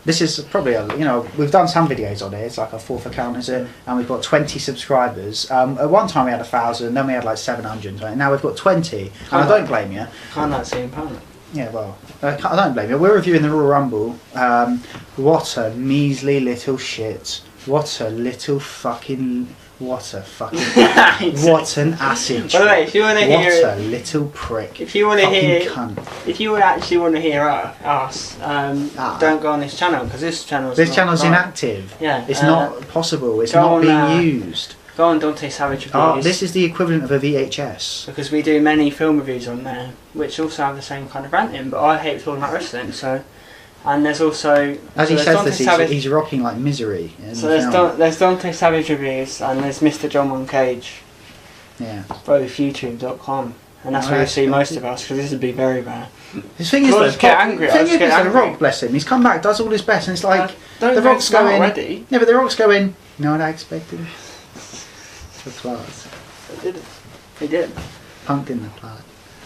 This is probably, we've done some videos on it. It's like our 4th account, is it? And we've got 20 subscribers. At one time we had 1,000, then we had like 700. Right? Now we've got 20. And I don't blame you. Can't that see empowerment? Yeah, well, I don't blame you. We're reviewing the Royal Rumble. What a measly little shit. What a little fucking... What a fucking... what an acid trip. By the way, if you want to hear... What a little prick. If you want to hear... Cunt. If you actually want to hear us, don't go on this channel, because this channel's inactive. Yeah. It's not possible. It's not being used. Go on DanteSavage reviews. This is the equivalent of a VHS. Because we do many film reviews on there, which also have the same kind of ranting, but I hate talking about wrestling, so... And there's also... As he says this, he's rocking like Misery. So there's DanteSavage reviews, and there's Mr. John Won Cage. Yeah. Both YouTube.com. And that's where you see most of us, because this would be very rare. The thing is, though, The Rock, bless him, he's come back, does all his best, and it's like... The Rock's going... Already. Yeah, but The Rock's going... You know what I expected? For class. He did. Punked in the class.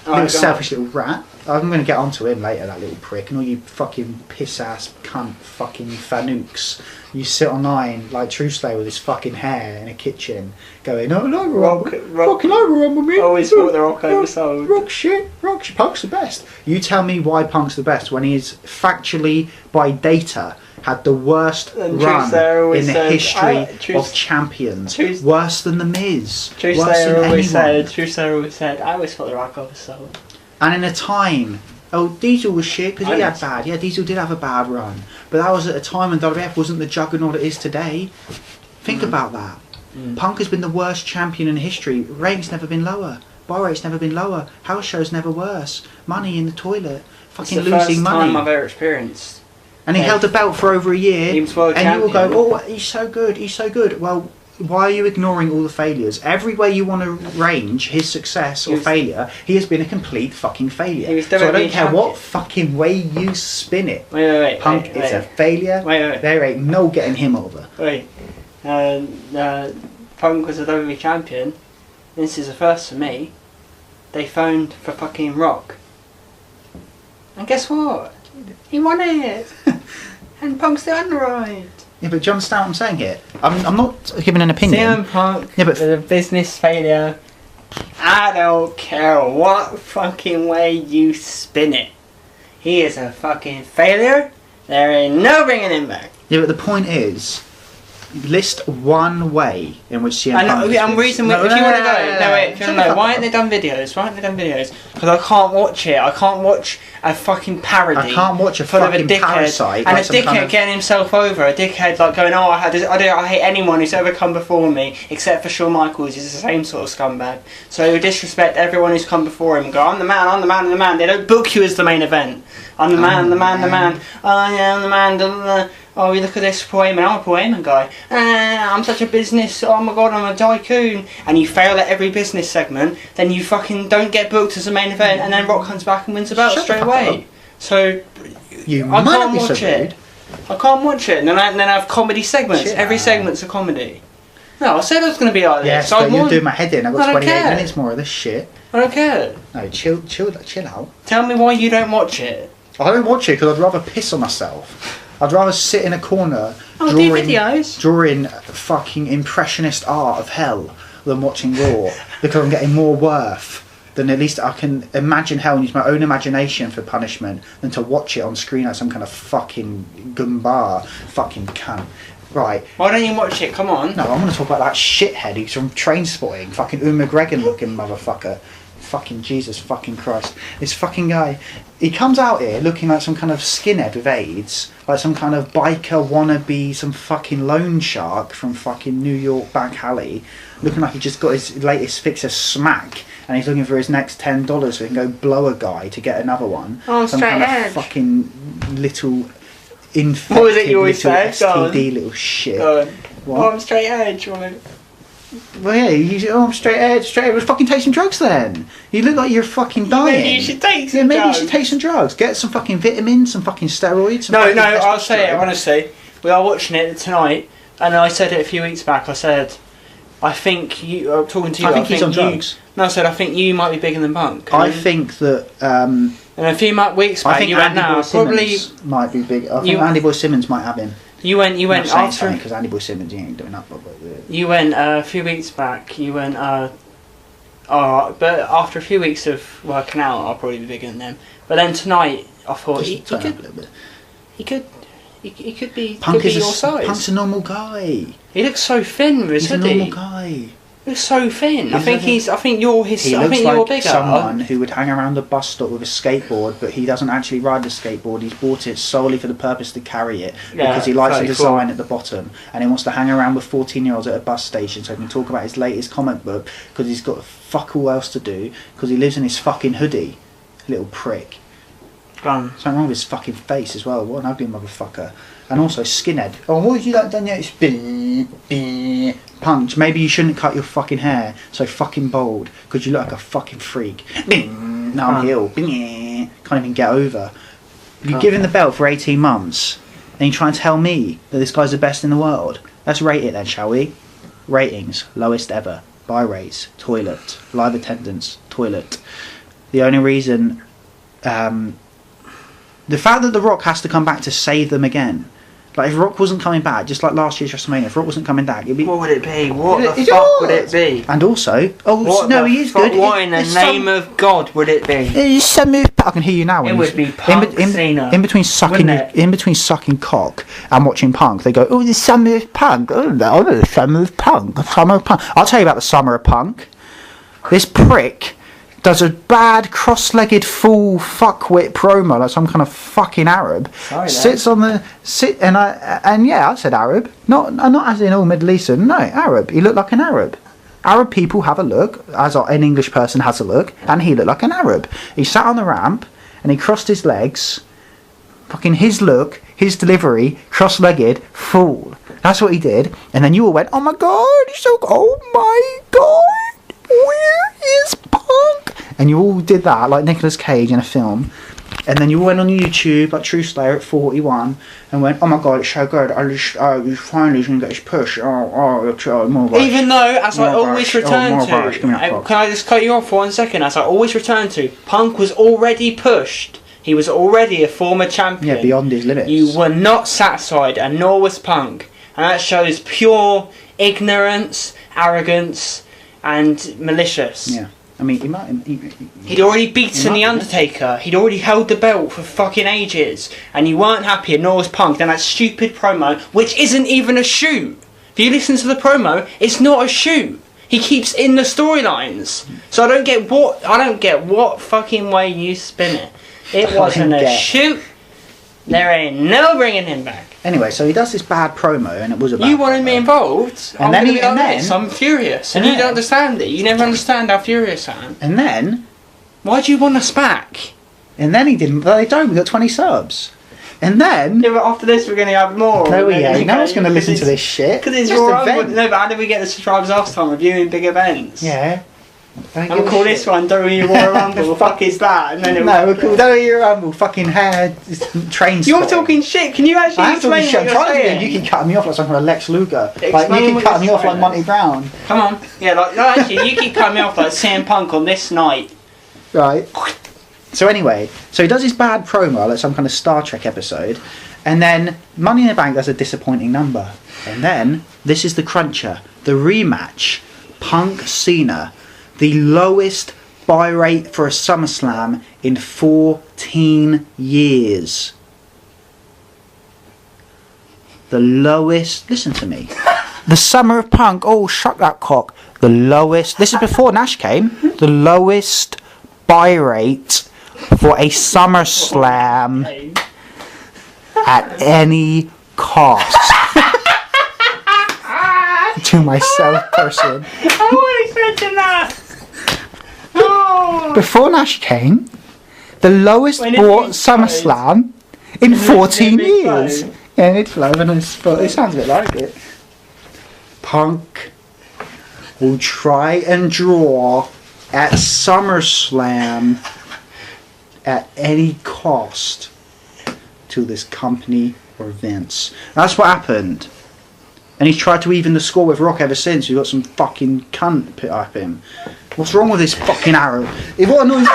Little selfish little rat. I'm going to get onto him later, that little prick, and all you fucking piss ass cunt fucking fanooks. You sit online like True Slayer with his fucking hair in a kitchen, going, "Oh no, fucking overrun me." Always thought the Rock oversold. Rock shit. Punk's the best. You tell me why Punk's the best when he is factually by data had the worst run in the history of champions. Worse than The Miz. True Slayer always said, I always thought the Rock oversold. And in a time, Diesel was shit because he had bad. Yeah, Diesel did have a bad run, but that was at a time when WWF wasn't the juggernaut it is today. Think about that. Punk has been the worst champion in history. Rate's never been lower. Bar rate's never been lower. House show's never worse. Money in the toilet. Fucking losing money. It's the first time I've ever experienced. And he held the belt for over a year, he was world champion. You will go, "Oh, he's so good, he's so good." Well, why are you ignoring all the failures? Every way you want to range his success or failure, he has been a complete fucking failure. So I don't care what fucking way you spin it. Wait. Punk is a failure. Wait. There ain't no getting him over. Wait. Punk was a WWE champion. This is a first for me. They phoned for fucking Rock. And guess what? He won it! And Punk's the underride. Yeah, but do you understand what I'm saying here? I'm not giving an opinion. CM Punk was a business failure. I don't care what fucking way you spin it. He is a fucking failure. There ain't no bringing him back. Yeah, but the point is, list one way in which CM Punk if you want to go, why haven't they done videos? Because I can't watch it. I can't watch a fucking parody. I can't watch a fucking parasite. And a dickhead getting himself over. A dickhead like going, "Oh, I hate anyone who's ever come before me, except for Shawn Michaels. He's the same sort of scumbag." So he would disrespect everyone who's come before him and go, "I'm the man. They don't book you as the main event. I'm the man. Oh yeah, I'm the man. Oh, you look at this Paul Heyman. I'm a Paul Heyman guy. I'm such a business. Oh my god, I'm a tycoon." And you fail at every business segment, then you fucking don't get booked as the main event, and then Rock comes back and wins the belt straight away. So I can't watch it. I can't watch it. And then I have comedy segments. Every segment's a comedy. No, I said it was going to be like this. Yes, but you're doing my head in. I've got 28 minutes more of this shit. I don't care. No, chill out. Tell me why you don't watch it. I don't watch it because I'd rather piss on myself. I'd rather sit in a corner drawing fucking impressionist art of hell than watching Raw because I'm getting more worth than at least I can imagine hell and use my own imagination for punishment than to watch it on screen like some kind of fucking Gumbar fucking cunt. Right. Why don't you watch it? Come on. No, I'm going to talk about that shithead who's from Trainspotting, fucking Uma McGregor looking motherfucker. Fucking Jesus fucking Christ. This fucking guy, he comes out here looking like some kind of skinhead with AIDS, like some kind of biker wannabe, some fucking loan shark from fucking New York back alley, looking like he just got his latest fix of smack and he's looking for his next $10 so he can go blow a guy to get another one. Oh, some straight kind edge. Of fucking little infected what was it you always little said? STD little shit. What? Oh, I'm straight edge. Well, yeah, I'm straight edge. Well, fucking take some drugs then. You look like you're fucking dying. Maybe you should take some drugs. Maybe you should take some drugs. Get some fucking vitamins, some fucking steroids. No, I'll say it honestly. We are watching it tonight, and I said it a few weeks back. I said, I think you. I'm talking to you. I think he's on drugs. No, I said I think you might be bigger than Punk. I think that And a few weeks I back, think you went, Andy no, Boy probably... Simmons might be big. I think Andy Boy Simmons might have him. You went after... because Andy Boy Simmons, he ain't doing that. You went a few weeks back, you went, alright, but after a few weeks of working out, I'll probably be bigger than them. But then tonight, I thought he could be Punk could is be your size. Punk's a normal guy. He looks so thin with his He's hoodie. a normal guy. He looks so thin. I think you're his. He I looks think you're like bigger. someone who would hang around the bus stop with a skateboard, but he doesn't actually ride the skateboard. He's bought it solely for the purpose to carry it because he likes the design at the bottom, and he wants to hang around with 14-year-olds at a bus station so he can talk about his latest comic book because he's got fuck all else to do because he lives in his fucking hoodie. Little prick. Something wrong with his fucking face as well. What an ugly motherfucker. And also skinhead. Oh, what have you done yet? It's Punch. Maybe you shouldn't cut your fucking hair so fucking bald because you look like a fucking freak. Now I'm ill. Can't even get over. You've given the belt for 18 months and you try and tell me that this guy's the best in the world. Let's rate it then, shall we? Ratings. Lowest ever. Buy rates. Toilet. Live attendance. Toilet. The only reason... the fact that The Rock has to come back to save them again. Like, if Rock wasn't coming back, just like last year's WrestleMania, if Rock wasn't coming back, it'd be... What would it be? What the fuck would it be? And also... Oh, what no, he is good. What in the name of God would it be? I can hear you now. It would be Punk Cena. In between sucking cock and watching Punk, they go, oh, the Summer of Punk. Oh, the Summer of Punk. The Summer of Punk. I'll tell you about the Summer of Punk. This prick does a bad cross-legged full fuckwit promo like some kind of fucking Arab. Sits on the I said Arab, not as in all Middle Eastern. No, Arab. He looked like an Arab. Arab people have a look, as an English person has a look, and he looked like an Arab. He sat on the ramp and he crossed his legs. Fucking his look, his delivery, cross-legged, full. That's what he did. And then you all went, oh my god, he's so. Oh my god, where is Punk? And you all did that like Nicolas Cage in a film. And then you went on YouTube like True Slayer at 41 and went, oh my god, it's so good. He's finally going to get his push. More rush. Even though, as I always return to, can I just cut you off for 1 second? As I always return to, Punk was already pushed. He was already a former champion. Yeah, beyond his limits. You were not satisfied, and nor was Punk. And that shows pure ignorance, arrogance, and malicious. Yeah. I mean, he'd already beaten The Undertaker. He'd already held the belt for fucking ages. And you weren't happy, and nor was Punk. Then that stupid promo, which isn't even a shoot. If you listen to the promo, it's not a shoot. He keeps in the storylines. So I don't get what fucking way you spin it. It wasn't a shoot. There ain't no bringing him back. Anyway, so he does this bad promo, and it was a bad You wanted me involved, and then I'm furious, and you don't understand it. You never understand how furious I am. And then, why do you want us back? And then he didn't. They don't. We got 20 subs. And then, yeah, but after this we're going to have more. No, yeah, no one's going to listen to this shit. Because it's your event. No, but how did we get the subscribers last time? Reviewing big events. Yeah. And we'll call this one WWE Royal Rumble. The fuck is that? And then we'll call WWE Rumble fucking hair train. You're talking shit. Can you actually explain what you're saying? You keep cutting me off like some kind of Lex Luger. Like you keep cutting me off like Monty Brown. Come on. Yeah, no, actually, you keep cutting me off like CM Punk on this night. Right. So anyway, so he does his bad promo like some kind of Star Trek episode, and then Money in the Bank does a disappointing number, and then this is the cruncher, the rematch, Punk Cena. The lowest buy rate for a SummerSlam in 14 years. The lowest... Listen to me. The Summer of Punk. Oh, shut that cock. The lowest... This is before Nash came. The lowest buy rate for a SummerSlam at any cost. To myself, person. I always mention that. Before Nash came, the lowest bought SummerSlam in 14 years. Yeah, it flow and it sounds a bit like it. Punk will try and draw at SummerSlam at any cost to this company or Vince. That's what happened. And he's tried to even the score with Rock ever since. We've got some fucking cunt put up him. What's wrong with this fucking Arab? What annoys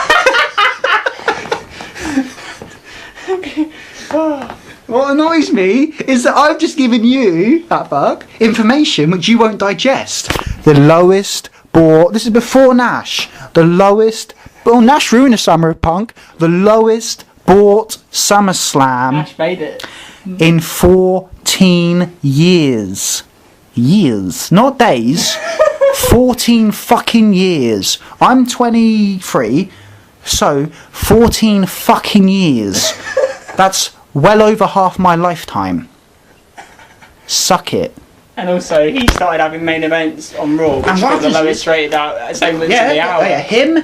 What annoys me is that I've just given you, that fuck, information which you won't digest. The lowest bought, this is before Nash, the lowest, well, Nash ruined the summer of punk, the lowest bought SummerSlam Nash made it. in 14 years. Years, not days. 14 fucking years. I'm 23, so 14 fucking years. That's well over half my lifetime. Suck it. And also, he started having main events on Raw, which was the lowest rated out segments of the hour. Yeah, him,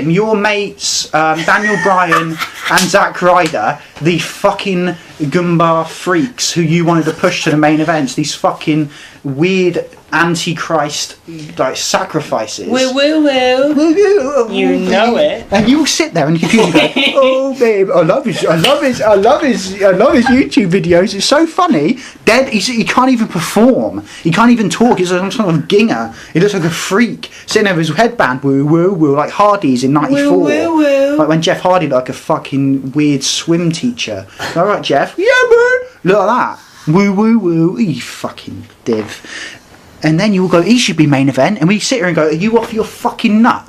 your mates, Daniel Bryan and Zack Ryder, the fucking Goomba freaks who you wanted to push to the main events, these fucking weird antichrist like sacrifices. Woo. You know it. And you will sit there and confused and go, oh babe, I love his YouTube videos. It's so funny. Dead. He can't even perform. He can't even talk. He's some sort of ginger. He looks like a freak sitting there with his headband. Woo, like Hardy's in '94. Woo. Like when Jeff Hardy looked like a fucking weird swim teacher. All right, Jeff. Yeah, bro. Look at that. Woo. You fucking div. And then you will go, he should be main event. And we sit here and go, are you off your fucking nut?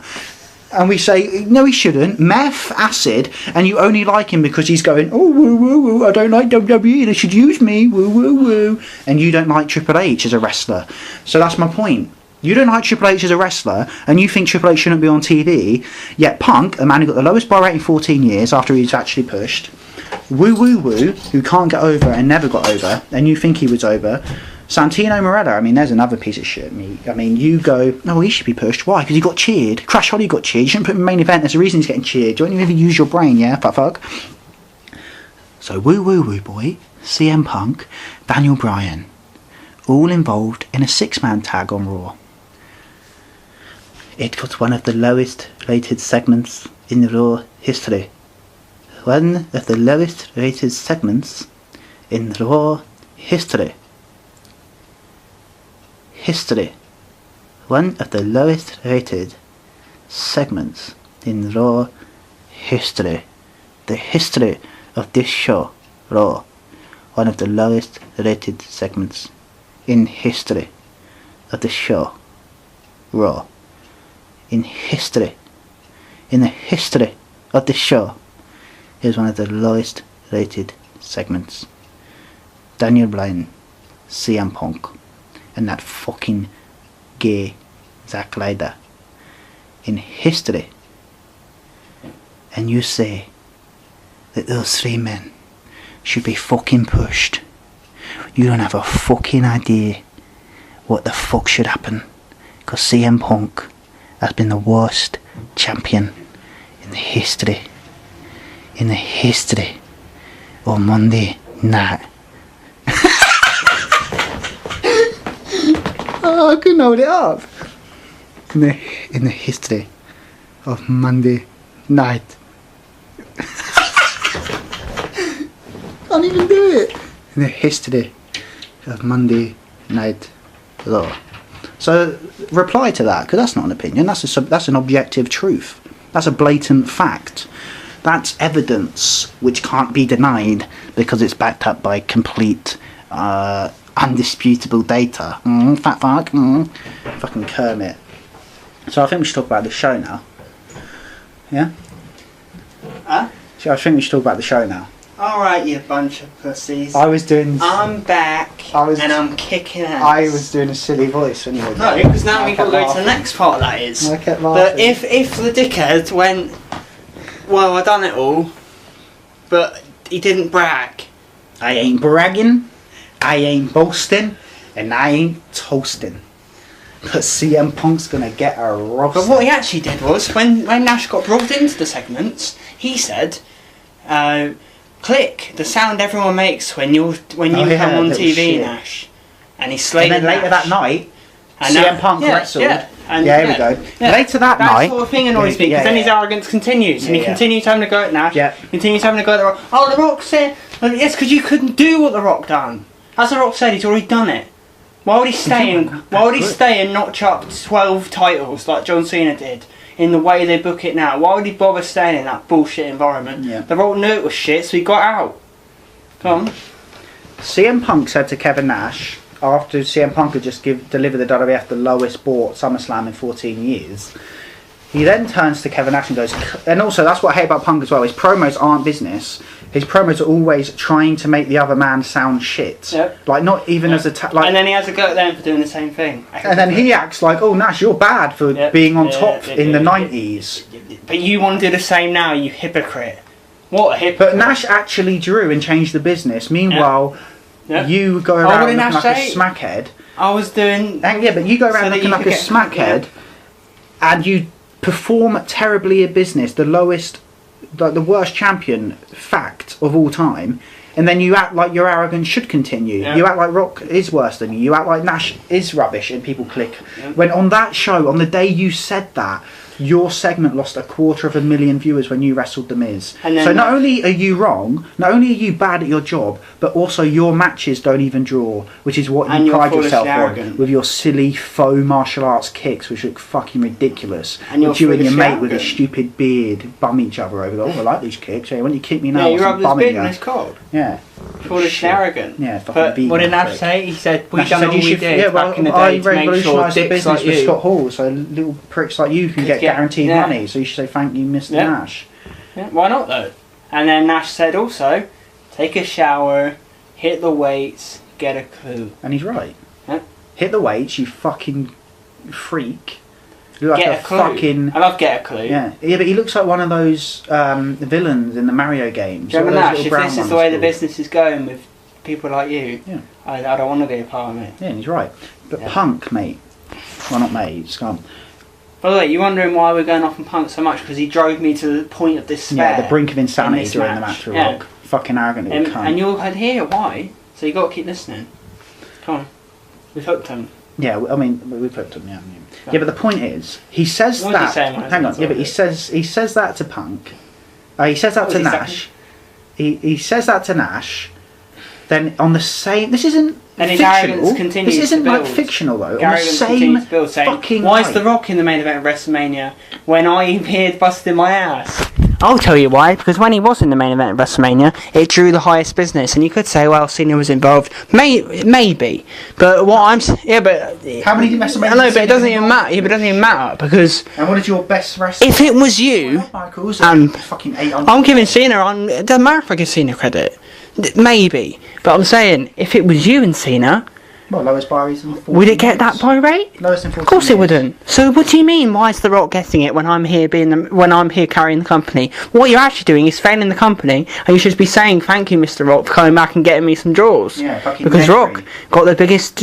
And we say, no, he shouldn't. Meth, acid, and you only like him because he's going, oh, woo, I don't like WWE, they should use me, woo. And you don't like Triple H as a wrestler. So that's my point. You don't like Triple H as a wrestler, and you think Triple H shouldn't be on TV, yet Punk, a man who got the lowest bar rating 14 years after he's actually pushed, woo, who can't get over and never got over, and you think he was over. Santino Marella, I mean, there's another piece of shit. I mean, you go, no, he should be pushed. Why? Because he got cheered. Crash Holly got cheered. You shouldn't put him in the main event. There's a reason he's getting cheered. Don't you ever use your brain, yeah? Fuck. So, woo, boy. CM Punk, Daniel Bryan, all involved in a 6-man tag on Raw. It was one of the lowest rated segments in the Raw history. One of the lowest rated segments in the Raw history. One of the lowest rated segments in Raw history. The history of this show, Raw. One of the lowest rated segments in history of the show, Raw. In the history of the show, is one of the lowest rated segments. Daniel Bryan, CM Punk, and that fucking gay Zack Ryder in history. And you say that those 3 men should be fucking pushed. You don't have a fucking idea what the fuck should happen, because CM Punk has been the worst champion in the history of Monday Night. I couldn't hold it up. In the history of Monday Night. Can't even do it. In the history of Monday Night Raw. So reply to that, because that's not an opinion. That's an objective truth. That's a blatant fact. That's evidence which can't be denied because it's backed up by complete undisputable data. Fat fuck. Fucking Kermit. So I think we should talk about the show now. Yeah? Huh? So I think we should talk about the show now. Alright, you bunch of pussies. I'm back and I'm kicking ass. I was doing a silly voice when you were No, because now we've got to go to the next part, that is. I kept laughing. But if the dickhead went, well, I done it all, but he didn't brag. I ain't bragging, I ain't boasting, and I ain't toasting. But CM Punk's gonna get a roster. But what he actually did was, when Nash got brought into the segments, he said, click, the sound everyone makes when you come on TV, shit. Nash. And he slated And then later Nash. that night, CM Punk wrestled. Yeah, here we go. Yeah. Later that night... That sort of thing annoys me, because then his arrogance continues. And he continues having to go at Nash. Yeah. Continues having to go at The Rock. Oh, The Rock said... Well, yes, because you couldn't do what The Rock done. As The Rock said, he's already done it. Why would he stay and notch up 12 titles like John Cena did in the way they book it now? Why would he bother staying in that bullshit environment? Yeah. The Rock knew it was shit, so he got out. Go on. CM Punk said to Kevin Nash, after CM Punk had just delivered the WWF the lowest bought SummerSlam in 14 years, he then turns to Kevin Nash and goes, and also that's what I hate about Punk as well, his promos aren't business. His promos are always trying to make the other man sound shit. Yep. Like, not even as a... like, and then he has a go at them for doing the same thing. And then he acts like, oh, Nash, you're bad for being on top in the 90s. But you want to do the same now, you hypocrite. What a hypocrite. But Nash actually drew and changed the business. Meanwhile, you go around looking like a smackhead. I was doing... Yeah, but you go around looking like a smackhead and you perform terribly in business, the lowest... like the worst champion fact of all time, and then you act like your arrogance should continue. You act like Rock is worse than you. You act like Nash is rubbish, and people click. When on that show, on the day you said that, your segment lost 250,000 viewers when you wrestled The Miz. So not only are you wrong, not only are you bad at your job, but also your matches don't even draw, which is what you pride yourself on with your silly faux martial arts kicks, which look fucking ridiculous. And you and your mate with a stupid beard bum each other over. Oh, I like these kicks. Yeah, when you kick me now, you rub this beard and it's cold. Yeah. Foolish and arrogant. Yeah, fucking what did Nash say? He said, we done all we did back in the day to make sure dicks like you... with Scott Hall, so little pricks like you can get guaranteed money, so you should say thank you, Mr. Nash. Yeah, why not though? And then Nash said also, take a shower, hit the weights, get a clue. And he's right. Yeah. Hit the weights, you fucking freak. You look like get a clue. Fucking... I love Get a Clue. Yeah, but he looks like one of those villains in the Mario games. Do you remember Nash, if this is the way the business is going with people like you, I don't want to be a part of it. Yeah, and he's right. But Punk, mate. Well, not mate, scum. By the way, you're wondering why we're going off on Punk so much, because he drove me to the point of despair. Yeah, the brink of insanity during the match with Rock. Fucking arrogant little cunt. And you'll hear why, so you got to keep listening. Come on. We've hooked him. Yeah, I mean, we've hooked him, yeah. Yeah, but the point is, he says what that... hang on, yeah, but he says that to Punk. He says that to Nash. He says that to Nash. Then on the same... This isn't fictional. This isn't like fictional though. On the same fucking why is The Rock in the main event of WrestleMania when I appeared busting my ass? I'll tell you why, because when he was in the main event of WrestleMania, it drew the highest business, and you could say, well, Cena was involved. Maybe. But what I'm... Yeah, but... How many WrestleMania... I know, but it doesn't even matter. Yeah, but it doesn't even matter, because... And what is your best wrestler? If it was you... fucking 800. I'm giving Cena... It doesn't matter if I give Cena credit. Maybe. But I'm saying, if it was you and Cena... Well, lowest buy rate in 14 would it get that buy rate? Lowest in 14 Of course it wouldn't. So what do you mean? Why is The Rock getting it when I'm here carrying the company? What you're actually doing is failing the company, and you should be saying thank you, Mr. Rock, for coming back and getting me some draws. Yeah, fucking because Rock got the biggest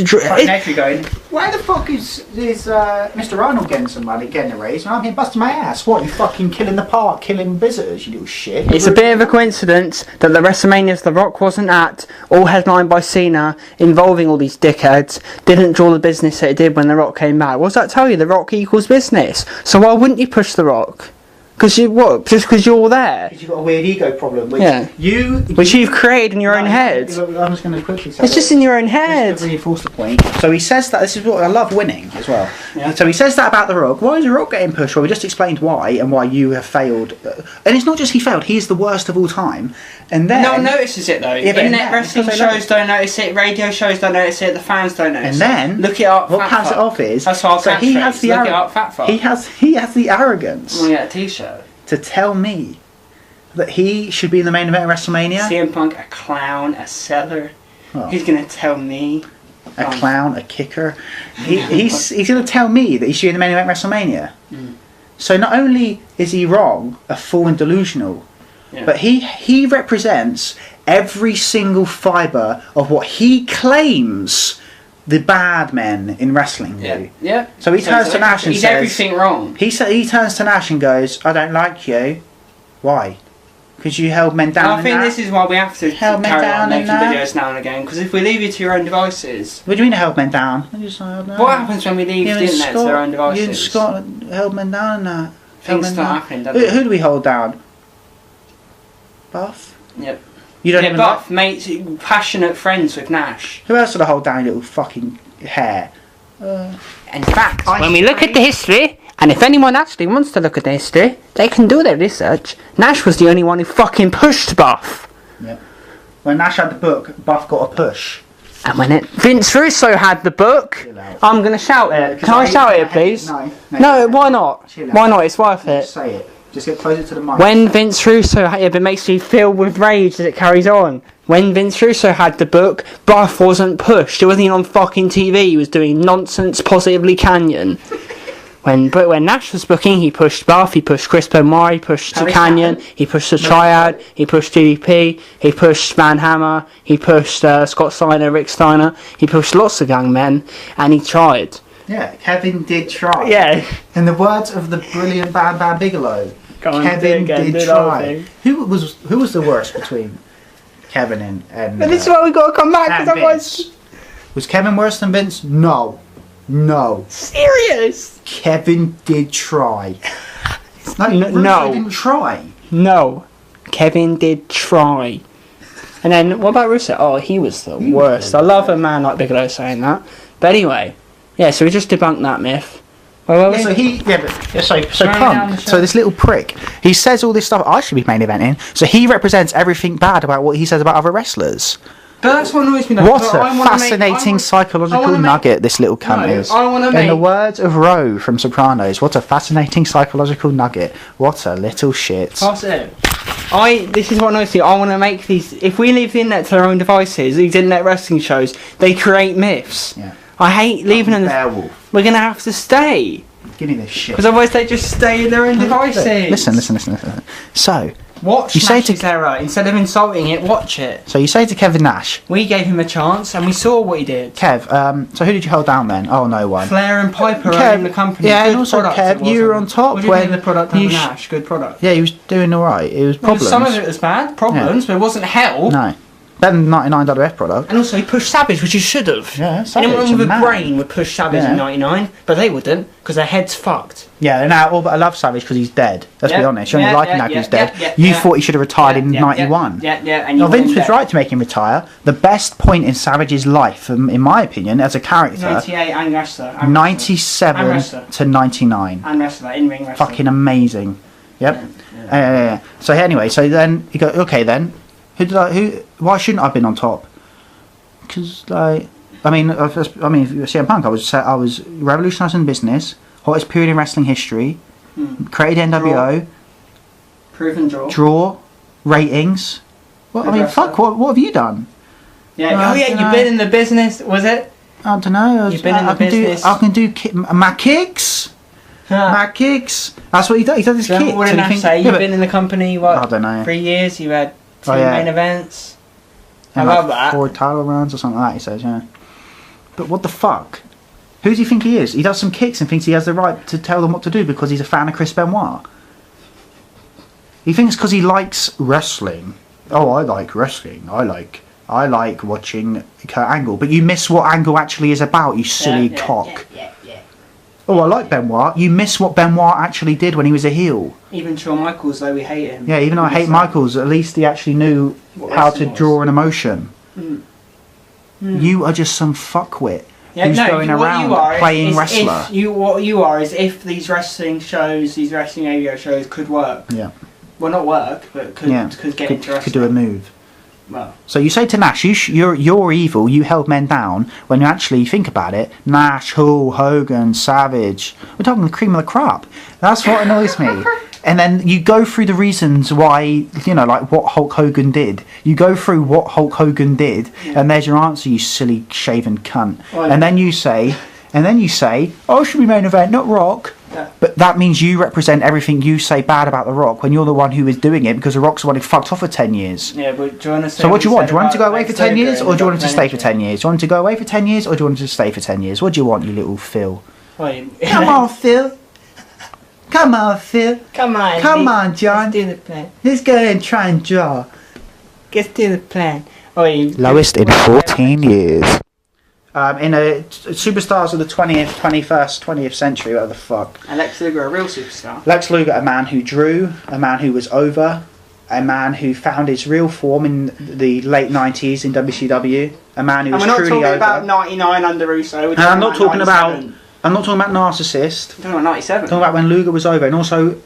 going. Why the fuck is Mr. Arnold getting some money, getting a raise, and I'm here busting my ass? What, you fucking killing the park, killing visitors, you little shit? It's a bit of a coincidence that the WrestleManias The Rock wasn't at, all headlined by Cena, involving all these dickheads, didn't draw the business that it did when The Rock came back. What does that tell you? The Rock equals business. So why wouldn't you push The Rock? Because you what? Just because you're there? Because you've got a weird ego problem, which you've created in your own head. I'm just going to quickly say it's just in your own head. Just to reinforce the point. So he says that this is what I love winning as well. Yeah. So he says that about The Rock. Why is The Rock getting pushed? Well, we just explained why and why you have failed. And it's not just he failed. He's the worst of all time. And then no one notices it though. Yeah, internet wrestling shows don't notice it. Radio shows don't notice it. The fans don't notice it. And then look it up. What pans it off is that's our so he has the look it up, fat fuck. He has the arrogance. We get a T-shirt. To tell me that he should be in the main event of WrestleMania. CM Punk, a clown, a seller. Oh. He's going to tell me. A clown, a kicker. He's going to tell me that he should be in the main event of WrestleMania. Mm. So not only is he wrong, a fool and delusional, but he represents every single fibre of what he claims the bad men in wrestling do. Yeah. So he turns to Nash and says... He's everything wrong. He turns to Nash and goes, I don't like you. Why? Because you held men down. I think this is why we have to carry on making videos now and again, because if we leave you to your own devices... What do you mean held men down? What happens when we leave the internet to their own devices? You and Scott held men down and that. Things start happening, don't they? Who do we hold down? Buff? Yep. You don't even Buff, mates, passionate friends with Nash. Who else did I hold down, little fucking hair? In fact, when we look at the history, and if anyone actually wants to look at the history, they can do their research. Nash was the only one who fucking pushed Buff. Yep. When Nash had the book, Buff got a push. And when Vince Russo had the book, I'm going to shout it. Can I shout it, please? No, why not? Why not? It's worth it. Just say it. Just get closer to the mic. When Vince Russo, it makes me feel with rage as it carries on. When Vince Russo had the book, Buff wasn't pushed. It wasn't even on fucking TV. He was doing nonsense, positively Canyon. When Nash was booking, he pushed Buff, he pushed Chris Benoit, he pushed the Canyon, he pushed the Triad, he pushed DDP, he pushed Van Hammer, he pushed Scott Steiner, Rick Steiner, he pushed lots of young men, and he tried. Yeah, Kevin did try. Yeah. In the words of the brilliant Bam Bam Bigelow, Kevin did try. Who was the worst between Kevin and But this is why we got to come back, because otherwise... Was Kevin worse than Vince? No. Serious? Kevin did try. No. Didn't try. No. Kevin did try. And then, what about Russo? Oh, he was the worst. I love a man like Bigelow saying that. But anyway, yeah, so we just debunked that myth. So Punk, so this little prick, he says all this stuff I should be main eventing, so he represents everything bad about what he says about other wrestlers. But that's what annoys me. What a fascinating psychological nugget this little cunt is. In the words of Ro from Sopranos, what a fascinating psychological nugget. What a little shit. Pass it. This is what annoys me. I want to make these. If we leave the internet to their own devices, these internet wrestling shows, they create myths. Yeah. I hate leaving them. We're gonna have to stay. Give me this shit. Because otherwise they just stay in their own devices. Listen. So. Watch Nash's error. Instead of insulting it, watch it. So you say to Kevin Nash... We gave him a chance and we saw what he did. Kev, so who did you hold down then? Oh, no one. Flair and Piper owned the company. Yeah, and also Kev, you were on top when... the product of Nash? Good product. Yeah, he was doing alright. It was problems. Some of it was bad, problems, but it wasn't hell. No. Better than 99 WF product. And also he pushed Savage, which he should have. Yeah, Savage. Anyone with a brain would push Savage in 99, but they wouldn't, because their head's fucked. Yeah, now all but I love Savage because he's dead. Let's be honest. You only like him now because he's dead. You thought he should have retired in 91. And now Vince was right to make him retire. The best point in Savage's life, in my opinion, as a character. 98 and wrestler. 97 to 99. And wrestler, in-ring wrestler. Fucking amazing. Yep. Yeah. So anyway, so then you go, okay then. Why shouldn't I have been on top? Because like, I mean, CM Punk, I was revolutionising business, hottest period in wrestling history, created NWO, proven draw, ratings. Well, I mean, fuck, what have you done? Yeah, you've been in the business, was it? I don't know. You've been in the business. I can do my kicks. My kicks. That's what he does. He does his kicks. What did Nash say? You've been in the company, what? I don't know. 3 years. You had 2 main events. I love that. 4 title rounds or something like that, he says, yeah. But what the fuck? Who does he think he is? He does some kicks and thinks he has the right to tell them what to do because he's a fan of Chris Benoit. He thinks because he likes wrestling. Oh, I like wrestling. I like watching Kurt Angle. But you miss what Angle actually is about, you silly cock. Oh, I like Benoit. You miss what Benoit actually did when he was a heel. Even Shawn Michaels, though we hate him. Yeah, even though I hate Michaels, at least he actually knew how to draw an emotion. You are just some fuckwit who's going around playing wrestler. What you are is if these wrestling shows, these wrestling radio shows could work. Yeah. Well, not work, but could get into wrestling. Could do a move. Well. So you say to Nash, you're evil, you held men down, when you actually think about it, Nash, Hull, Hogan, Savage, we're talking the cream of the crop. That's what annoys me. And then you go through the reasons why, you know, like what Hulk Hogan did. You go through what Hulk Hogan did, and there's your answer, you silly shaven cunt. And then you say, oh, should we main event, not Rock? Yeah. But that means you represent everything you say bad about The Rock when you're the one who is doing it because The Rock's the one who fucked off for 10 years. Yeah, but do you want to say so what do you want? Do you want him to go away for 10 years or do you want him to stay for 10 years? Do you want him to go away for 10 years or do you want him to stay for 10 years? What do you want, you little Phil? Come on, Phil. Come on, Phil. Come on, John. Let's do the plan. Let's go ahead and try and draw. Let's do the plan. Lowest in 14 years. In a superstars of the 20th century, whatever the fuck. And Lex Luger, a real superstar. Lex Luger, a man who drew, a man who was over, a man who found his real form in the late 90s in WCW, a man who was truly over. And we're not talking about 99 under Russo. And I'm not talking about narcissist. I'm talking about 97. I'm talking about when Luger was over, and also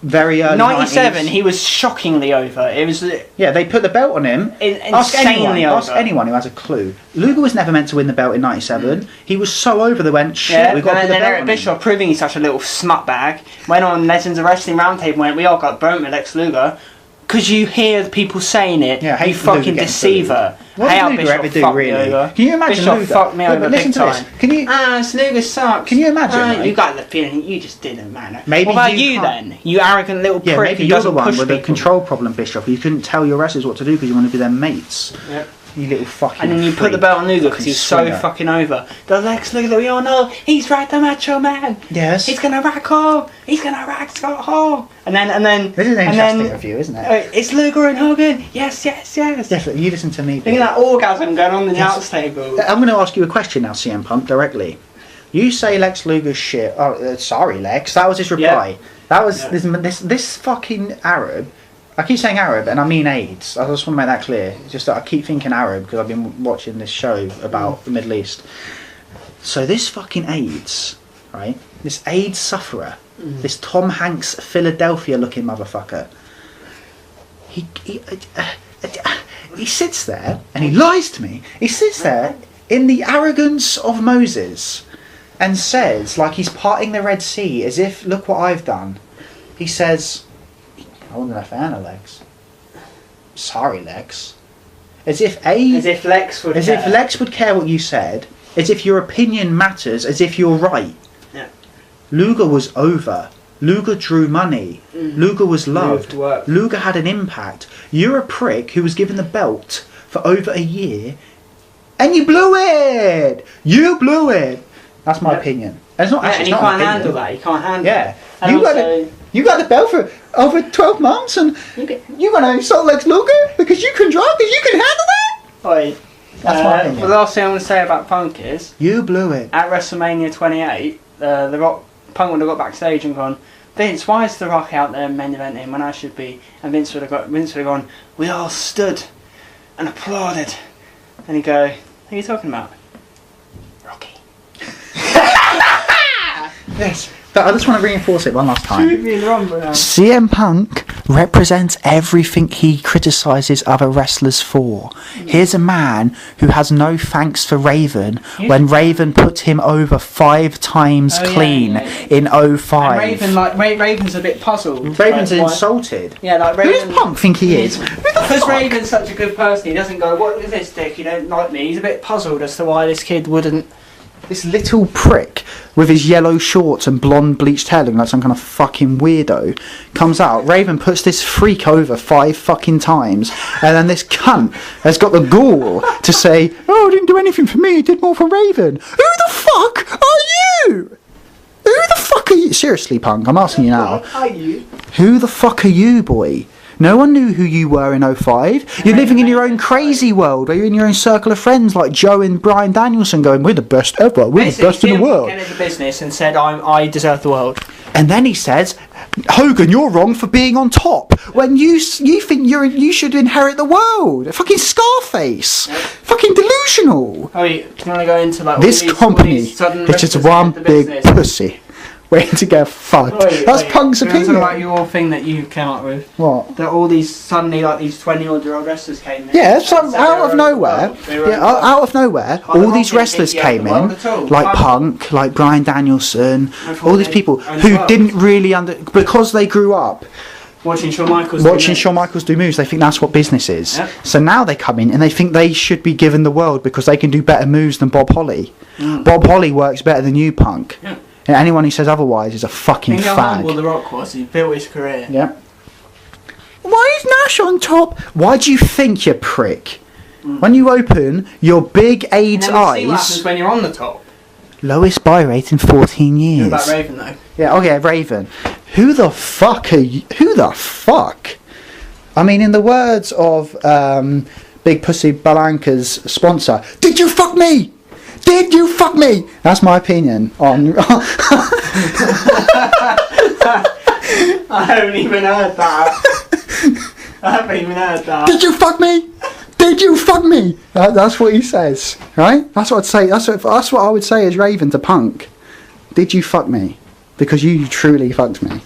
very early 97, 90s. he was shockingly over. It was Yeah, they put the belt on him. insanely over. Ask anyone who has a clue. Luger was never meant to win the belt in 97. He was so over they went, shit, we've got to put the belt Eric on Bischoff, him. proving he's such a little smut bag, went on Legends of Wrestling Roundtable and went, we all got burnt with Lex Luger. Because you hear the people saying it, Yeah, you fucking deceiver. What Hey, did how Luger Bischoff ever do, fucked me really? over. Can you imagine Bischoff Luger? fucked me But over listen big to time. this. Can you... Luger sucks. Can you imagine, like- You got the feeling you just didn't, man. Maybe what about you you can't- then? You arrogant little Yeah, prick maybe who you're the doesn't one push with the people. control problem, Bischoff. You couldn't tell your wrestlers what to do because you want to be their mates. Yep. You little fucking And then you put freak. the belt on Luger because Fucking he's so swinger. fucking over. The Lex Luger that we all know, he's right the Macho Man. Yes. He's gonna rack Hall. He's gonna rack Scott Hall. And then This is an and interesting then review, isn't it? it's Luger and Hogan. Yes. Definitely. You listen to me. Look at that orgasm going on in the Yes. outs table. I'm going to ask you a question now, CM Punk, directly. You say Lex Luger's shit. Oh, sorry, Lex. That was his reply. That was this fucking Arab. I keep saying Arab, and I mean AIDS. I just want to make that clear. It's just that I keep thinking Arab because I've been watching this show about the Middle East. So this fucking AIDS, right? This AIDS sufferer, this Tom Hanks Philadelphia-looking motherfucker. He sits there and he lies to me. He sits there in the arrogance of Moses and says, like he's parting the Red Sea, as if, look what I've done. He says, I wasn't a fan of Lex. Sorry, Lex. As if Lex would care. if Lex would care what you said, as if your opinion matters, as if you're right. Yeah. Luger was over. Luger drew money. Luger was loved. work. Luger had an impact. You're a prick who was given the belt for over a year, and you blew it. You blew it. That's my opinion. It's not actually. And It's he not can't an opinion. handle that. He can't handle Yeah. it. And You got the belt for over 12 months, and you're gonna insult Lex Luger because you can drive, because you can handle that. Oi. That's my opinion. The last thing I'm going to say about Punk is, You blew it. at WrestleMania 28, the Rock, Punk would have got backstage and gone, Vince, why is The Rock out there main eventing when I should be? And Vince would have gone, we all stood and applauded. And he'd go, who are you talking about? Rocky. Yes. But I just want to reinforce it one last time. Me in the wrong, but, CM Punk represents everything he criticises other wrestlers for. Here's a man who has no thanks for Raven when Raven put him over 5 times clean in 05. And Raven's a bit puzzled. Raven's Like, why- insulted. Yeah, like Who Raven. does Punk think he is? Who the Because fuck? Raven's such a good person, he doesn't go, what is this dick, you don't like me. He's a bit puzzled as to why this kid wouldn't. This little prick with his yellow shorts and blonde bleached hair looking like some kind of fucking weirdo comes out. Raven puts this freak over 5 fucking times, and then this cunt has got the gall to say, oh, didn't do anything for me, he did more for Raven. Who the fuck are you? Who the fuck are you? Seriously, Punk, I'm asking you now. Are you? Who the fuck are you, boy? No one knew who you were in 05. You're living in your own crazy world, or you're in your own circle of friends like Joe and Brian Danielson going, we're the best ever, we're the best in the world. He entered the business and said, I deserve the world. And then he says, Hogan, you're wrong for being on top. When you think you should inherit the world. Fucking Scarface. Fucking delusional. Oh, you can only go into like This company is just one big pussy. Waiting to get fucked. That's Punk's opinion. Like your thing that you came up with. What? That all these suddenly like these 20-odd-year-old wrestlers came in. Yeah, out of nowhere. Out of nowhere, all these wrestlers came in, like Punk, like Brian Danielson, all these people who didn't really because they grew up watching Shawn Michaels. Do moves. They think that's what business is. Yep. So now they come in and they think they should be given the world because they can do better moves than Bob Holly. Bob Holly works better than you, Punk. Yeah. And anyone who says otherwise is a fucking Think how fag. humble The Rock was. He built his career. Yeah. Why is Nash on top? Why do you think, you prick? When you open your big AIDS And then we'll see what happens eyes, when you're on the top. lowest buy rate in 14 What years. about Raven though? Yeah, okay, Raven. Who the fuck are you? Who the fuck? I mean, in the words of Big Pussy Balanka's sponsor, did you fuck me? Did you fuck me? That's my opinion on. I haven't even heard that. Did you fuck me? Did you fuck me? That's what he says, right? That's what I'd say. That's what I would say as Raven to Punk. Did you fuck me? Because you truly fucked me.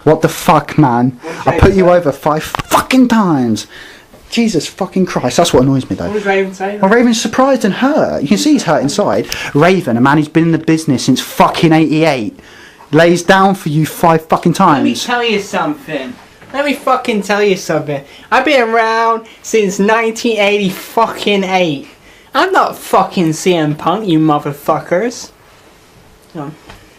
What the fuck, man? I put you over 5 fucking times. Jesus fucking Christ, that's what annoys me though. What does Raven say? Well, Raven's surprised and hurt. You can see he's hurt inside. Raven, a man who's been in the business since fucking 88, lays down for you 5 fucking times. Let me tell you something. Let me fucking tell you something. I've been around since 1980 fucking 8. I'm not fucking CM Punk, you motherfuckers.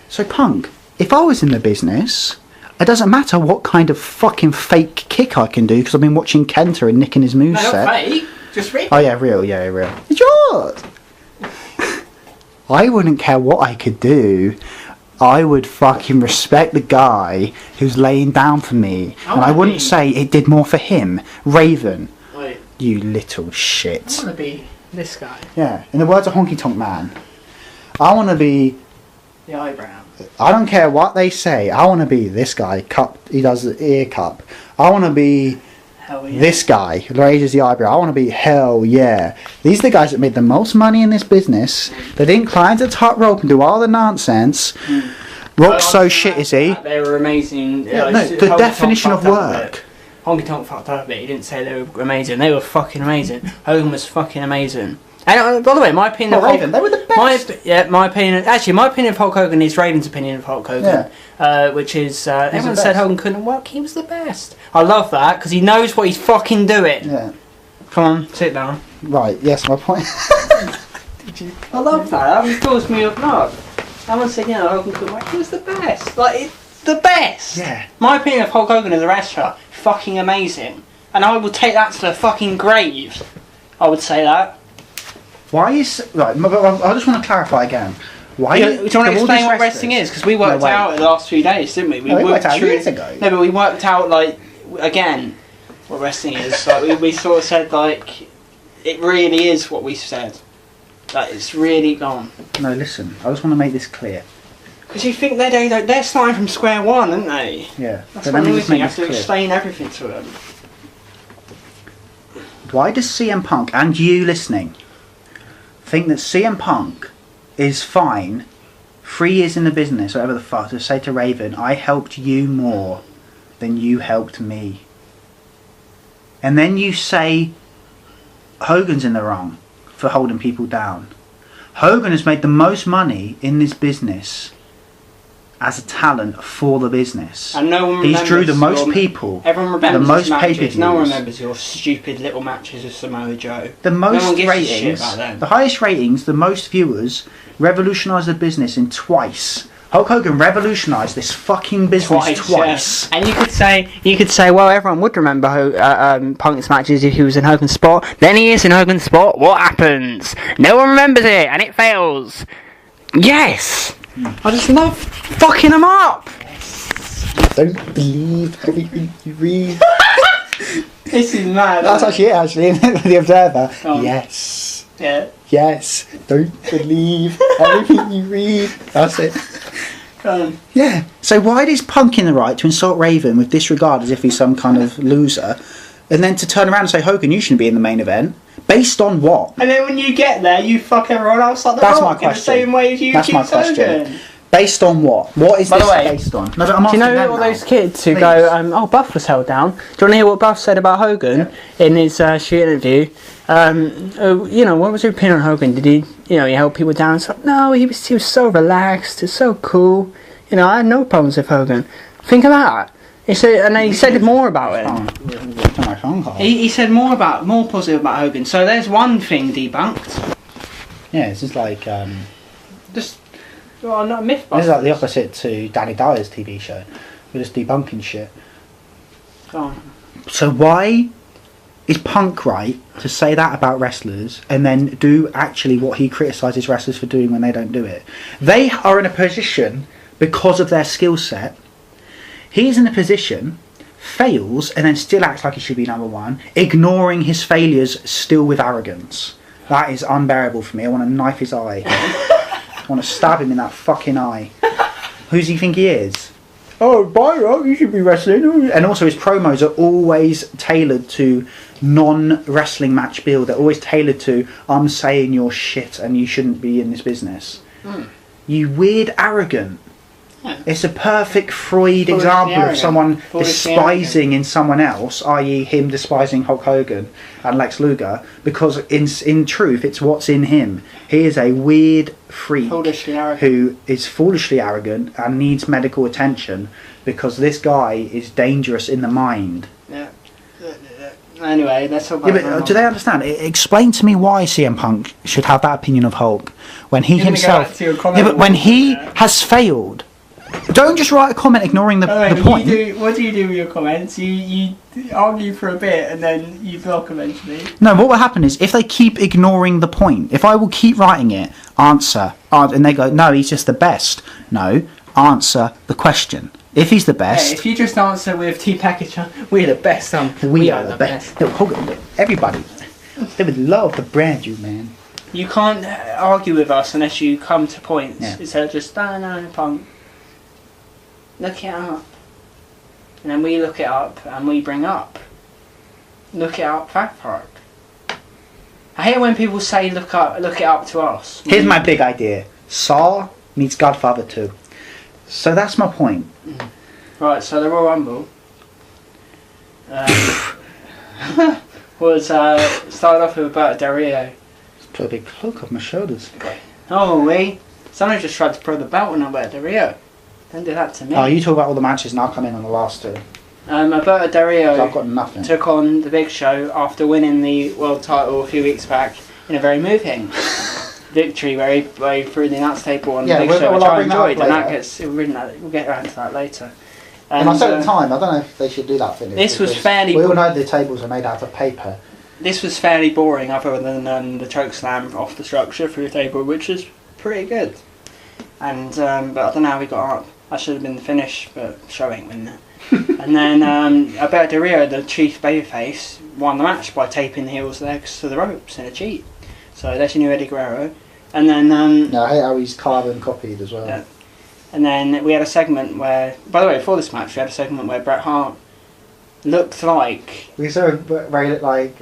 So Punk, if I was in the business, it doesn't matter what kind of fucking fake kick I can do because I've been watching Kenta and nicking his moveset. No, not fake. Just real. Oh yeah, real. It's yours. I wouldn't care what I could do. I would fucking respect the guy who's laying down for me, and I wouldn't say it did more for him. Raven, Wait. You little shit. I want to be this guy. Yeah, in the words of Honky Tonk Man, I want to be. The eyebrow. I don't care what they say. I want to be this guy. He does the ear cup. I want to be this guy. Raises the eyebrow. I want to be hell yeah. These are the guys that made the most money in this business. They didn't climb to the top rope and do all the nonsense. Rock's so shit, is he? They were amazing. Yeah, no, the definition of work. Honky Tonk fucked up a bit. He didn't say they were amazing. They were fucking amazing. Hogan was fucking amazing. And by the way, my opinion of Raven, they were the best. My opinion. Actually, my opinion of Hulk Hogan is Raven's opinion of Hulk Hogan. Yeah. Which is everyone said Hogan couldn't work. He was the best. I love that because he knows what he's fucking doing. Yeah. Come on, sit down. Right. Yes, my point. I love that. That fills me up. No, someone said, Hogan couldn't work. He was the best. The best. Yeah. My opinion of Hulk Hogan as a wrestler, fucking amazing, and I will take that to the fucking grave. I would say that. Why is right? I just want to clarify again. Why? Do you want to explain what wrestling is? Because we worked out the last few days, didn't we? We worked out years ago. No, but we worked out again what wrestling is. We sort of said it really is what we said. It's really gone. No, listen. I just want to make this clear. Because you think they're starting from square one, aren't they? Yeah. That's what annoys me. You have to explain everything to them. Why does CM Punk and you listening think that CM Punk is fine 3 years in the business, whatever the fuck, to say to Raven, I helped you more than you helped me? And then you say Hogan's in the wrong for holding people down. Hogan has made the most money in this business as a talent for the business. And no one remembers. He's drew the most people. Everyone remembers the most matches. No one remembers your stupid little matches with Samoa Joe. The most no one gives ratings, a shit about them. The highest ratings, the most viewers, revolutionised the business in twice. Hulk Hogan revolutionised this fucking business twice. Yeah. And you could say, well, everyone would remember Punk's matches if he was in Hogan's spot. Then he is in Hogan's spot. What happens? No one remembers it, and it fails. Yes. I just love fucking them up. Don't believe everything you read. This is mad. That's actually it, actually, the Observer. Oh. Yes. Yeah. Yes. Don't believe everything you read. That's it. Yeah. So why is Punk in the right to insult Raven with disregard as if he's some kind of loser, and then to turn around and say, Hogan, you shouldn't be in the main event? Based on what? And then when you get there, you fuck everyone else like the That's Rock my question. in the same way as you That's my question. Hogan. Based on what? What is By this the way, based on? No, but I'm do you know them all now. those kids who Please. go, Buff was held down? Do you want to hear what Buff said about Hogan in his shoot interview? What was your opinion on Hogan? Did he, he held people down and stuff? No, he was so relaxed, so cool. I had no problems with Hogan. Think of that. He said, and then he said more about it. He said more positive about Hogan. So there's one thing debunked. Yeah, it's just like Well, not a myth. This is like the opposite to Danny Dyer's TV show. We're just debunking shit. Oh. So why is Punk right to say that about wrestlers and then do actually what he criticises wrestlers for doing when they don't do it? They are in a position because of their skill set. He's in a position, fails, and then still acts like he should be number one, ignoring his failures still with arrogance. That is unbearable for me. I want to knife his eye. I want to stab him in that fucking eye. Who does he think he is? Oh, Byron, you should be wrestling. And also his promos are always tailored to non-wrestling match build. They're always tailored to, I'm saying you're shit and you shouldn't be in this business. You weird, arrogant, Yeah. It's a perfect Freud Foolishly example of arrogant. someone Foolishly despising in someone else, i.e. him despising Hulk Hogan and Lex Luger, because in truth it's what's in him. He is a weird freak Foolishly arrogant. who is foolishly arrogant and needs medical attention because this guy is dangerous in the mind. Yeah. Anyway, let's talk about Yeah, but do they understand? Explain to me why CM Punk should have that opinion of Hulk when he You're gonna go himself... back to your comment Yeah, but when he yeah. has failed... Don't just write a comment ignoring the point. What do you do with your comments? You argue for a bit and then you block eventually. No, what will happen is if they keep ignoring the point, if I will keep writing it, answer, and they go, no, he's just the best. No, answer the question. If he's the best... Hey, if you just answer with T package, we're the best, we are the best. No, Hogan, everybody, they would love to brand you, man. You can't argue with us unless you come to points. Yeah. Instead of just, no, Punk. Look it up. And then we look it up and we bring up. Look it up, fact park. I hate when people say look it up to us. Here's my big idea. Saw meets Godfather 2. So that's my point. Right, so the Royal Rumble was started off with Alberto Del Rio. Put a big cloak off my shoulders. Oh, someone just tried to throw the belt on Alberto Del Rio. Don't do that to me. Oh, you talk about all the matches and I'll come in on the last two. Alberto Del Rio I've got nothing. took on the Big Show after winning the world title a few weeks back in a very moving victory where he threw the announce table on the Big Show, which I enjoyed, and we'll get around to that later. And I said at the time, I don't know if they should do that finish. This was fairly... We all know the tables are made out of paper. This was fairly boring other than the choke slam off the structure through the table, which was pretty good. And but I don't know how we got up. I should have been the finish, but show ain't winning it. And then Alberto Del Rio, the chief babyface, won the match by taping the heels' legs to the ropes in a cheat. So there's your new Eddie Guerrero. And then... no, I hate how he's carbon copied as well. Yeah. And then we had a segment where... By the way, before this match, we had a segment where Bret Hart looked like... We saw where he looked like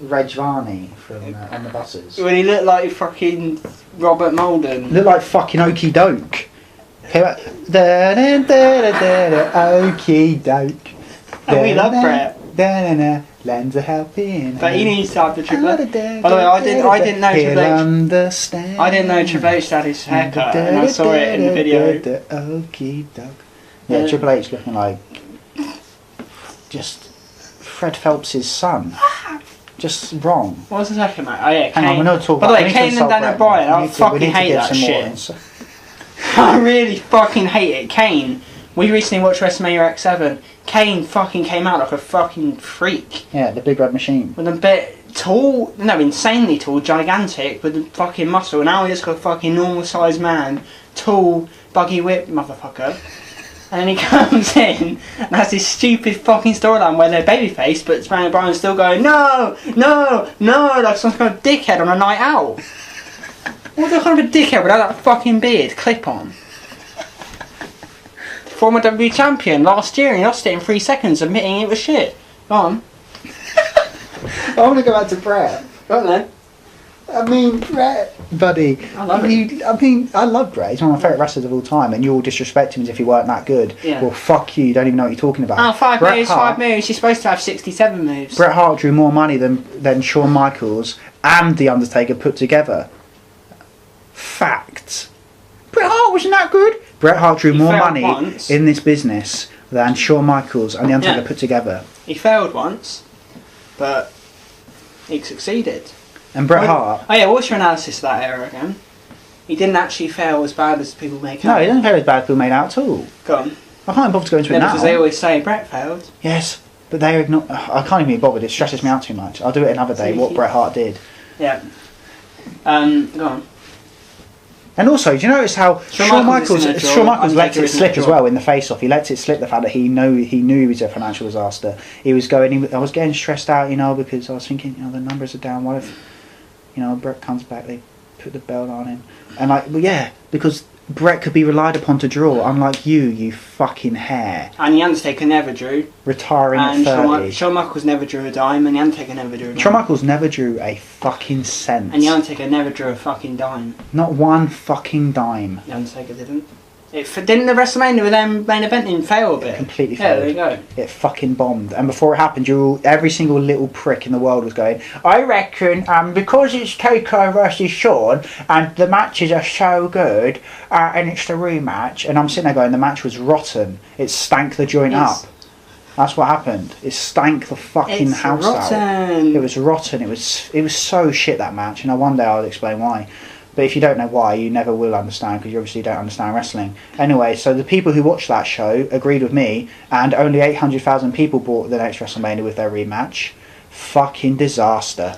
Reg Varney from On the Buses. When he looked like fucking Robert Malden. Looked like fucking Okie Doke. Okie Doke. And we love Bret. Lends a helping. But he needs to have the Triple H. By the way, I didn't know Triple H. Understand. I didn't know Triple H had his haircut, and I saw it in the video. Okie Doke. Yeah, Triple H looking like just Fred Phelps' son. Just wrong. What was the second match? Oh yeah, Hang on, we're not talking By the about... way, Kane and Daniel Bryan, I fucking hate that shit. I really fucking hate it. Kane, we recently watched WrestleMania X7. Kane fucking came out like a fucking freak. Yeah, the big red machine. With a bit tall, no, insanely tall, gigantic, with the fucking muscle. And now he's just got a fucking normal sized man, tall, buggy whip motherfucker. And then he comes in and has this stupid fucking storyline where they're babyface, but Daniel Bryan's still going, no, like some kind of dickhead on a night out. What the kind of a dickhead without that fucking beard clip on? Former WWE champion last year and he lost it in 3 seconds, admitting it was shit. Go on. I want to go back to Bret. Go on then. I mean, Bret, buddy. I love it. I mean, I love Bret. He's one of my favourite wrestlers of all time, and you all disrespect him as if he weren't that good. Yeah. Well, fuck you. You don't even know what you're talking about. Oh, five Bret moves. You're supposed to have 67 moves. Bret Hart drew more money than Shawn Michaels and The Undertaker put together. Fact. Bret Hart wasn't that good. Bret Hart drew more money once. in this business than Shawn Michaels and The Undertaker put together. He failed once, but he succeeded. And Bret Hart... Oh yeah, what's your analysis of that era again? He didn't actually fail as bad as people make out. No, he doesn't fail as bad as people made out at all. Go on. I can't bother to go into it now. Because they always say Bret failed. Yes, but they ignore... I can't even be bothered. It stresses me out too much. I'll do it another day, what Bret Hart did. Yeah. Go on. And also, do you notice how Shawn Michaels lets it slip as draw. well in the face-off? He lets it slip the fact that he knew he was a financial disaster. He was going... I was getting stressed out, because I was thinking, the numbers are down. What if, Bret comes back, they put the belt on him. And because Bret could be relied upon to draw, unlike you fucking hair. And The Undertaker never drew. Retiring at 30. Shawn Michaels never drew a dime, and The Undertaker never drew a dime. Shawn Michaels never drew a fucking cent. And The Undertaker never drew a fucking dime. Not one fucking dime. The Undertaker didn't. Didn't the WrestleMania with them main eventing fail a bit? Completely Yeah, failed. there you go. It fucking bombed. And before it happened, every single little prick in the world was going, I reckon because it's Taker versus Shawn and the matches are so good and it's the rematch. And I'm sitting there going, the match was rotten. It stank the joint up. That's what happened. It stank the fucking house out. It was rotten. It was so shit, that match. And one day I'll explain why. But if you don't know why, you never will understand, because you obviously don't understand wrestling. Anyway, so the people who watched that show agreed with me, and only 800,000 people bought the next WrestleMania with their rematch. Fucking disaster.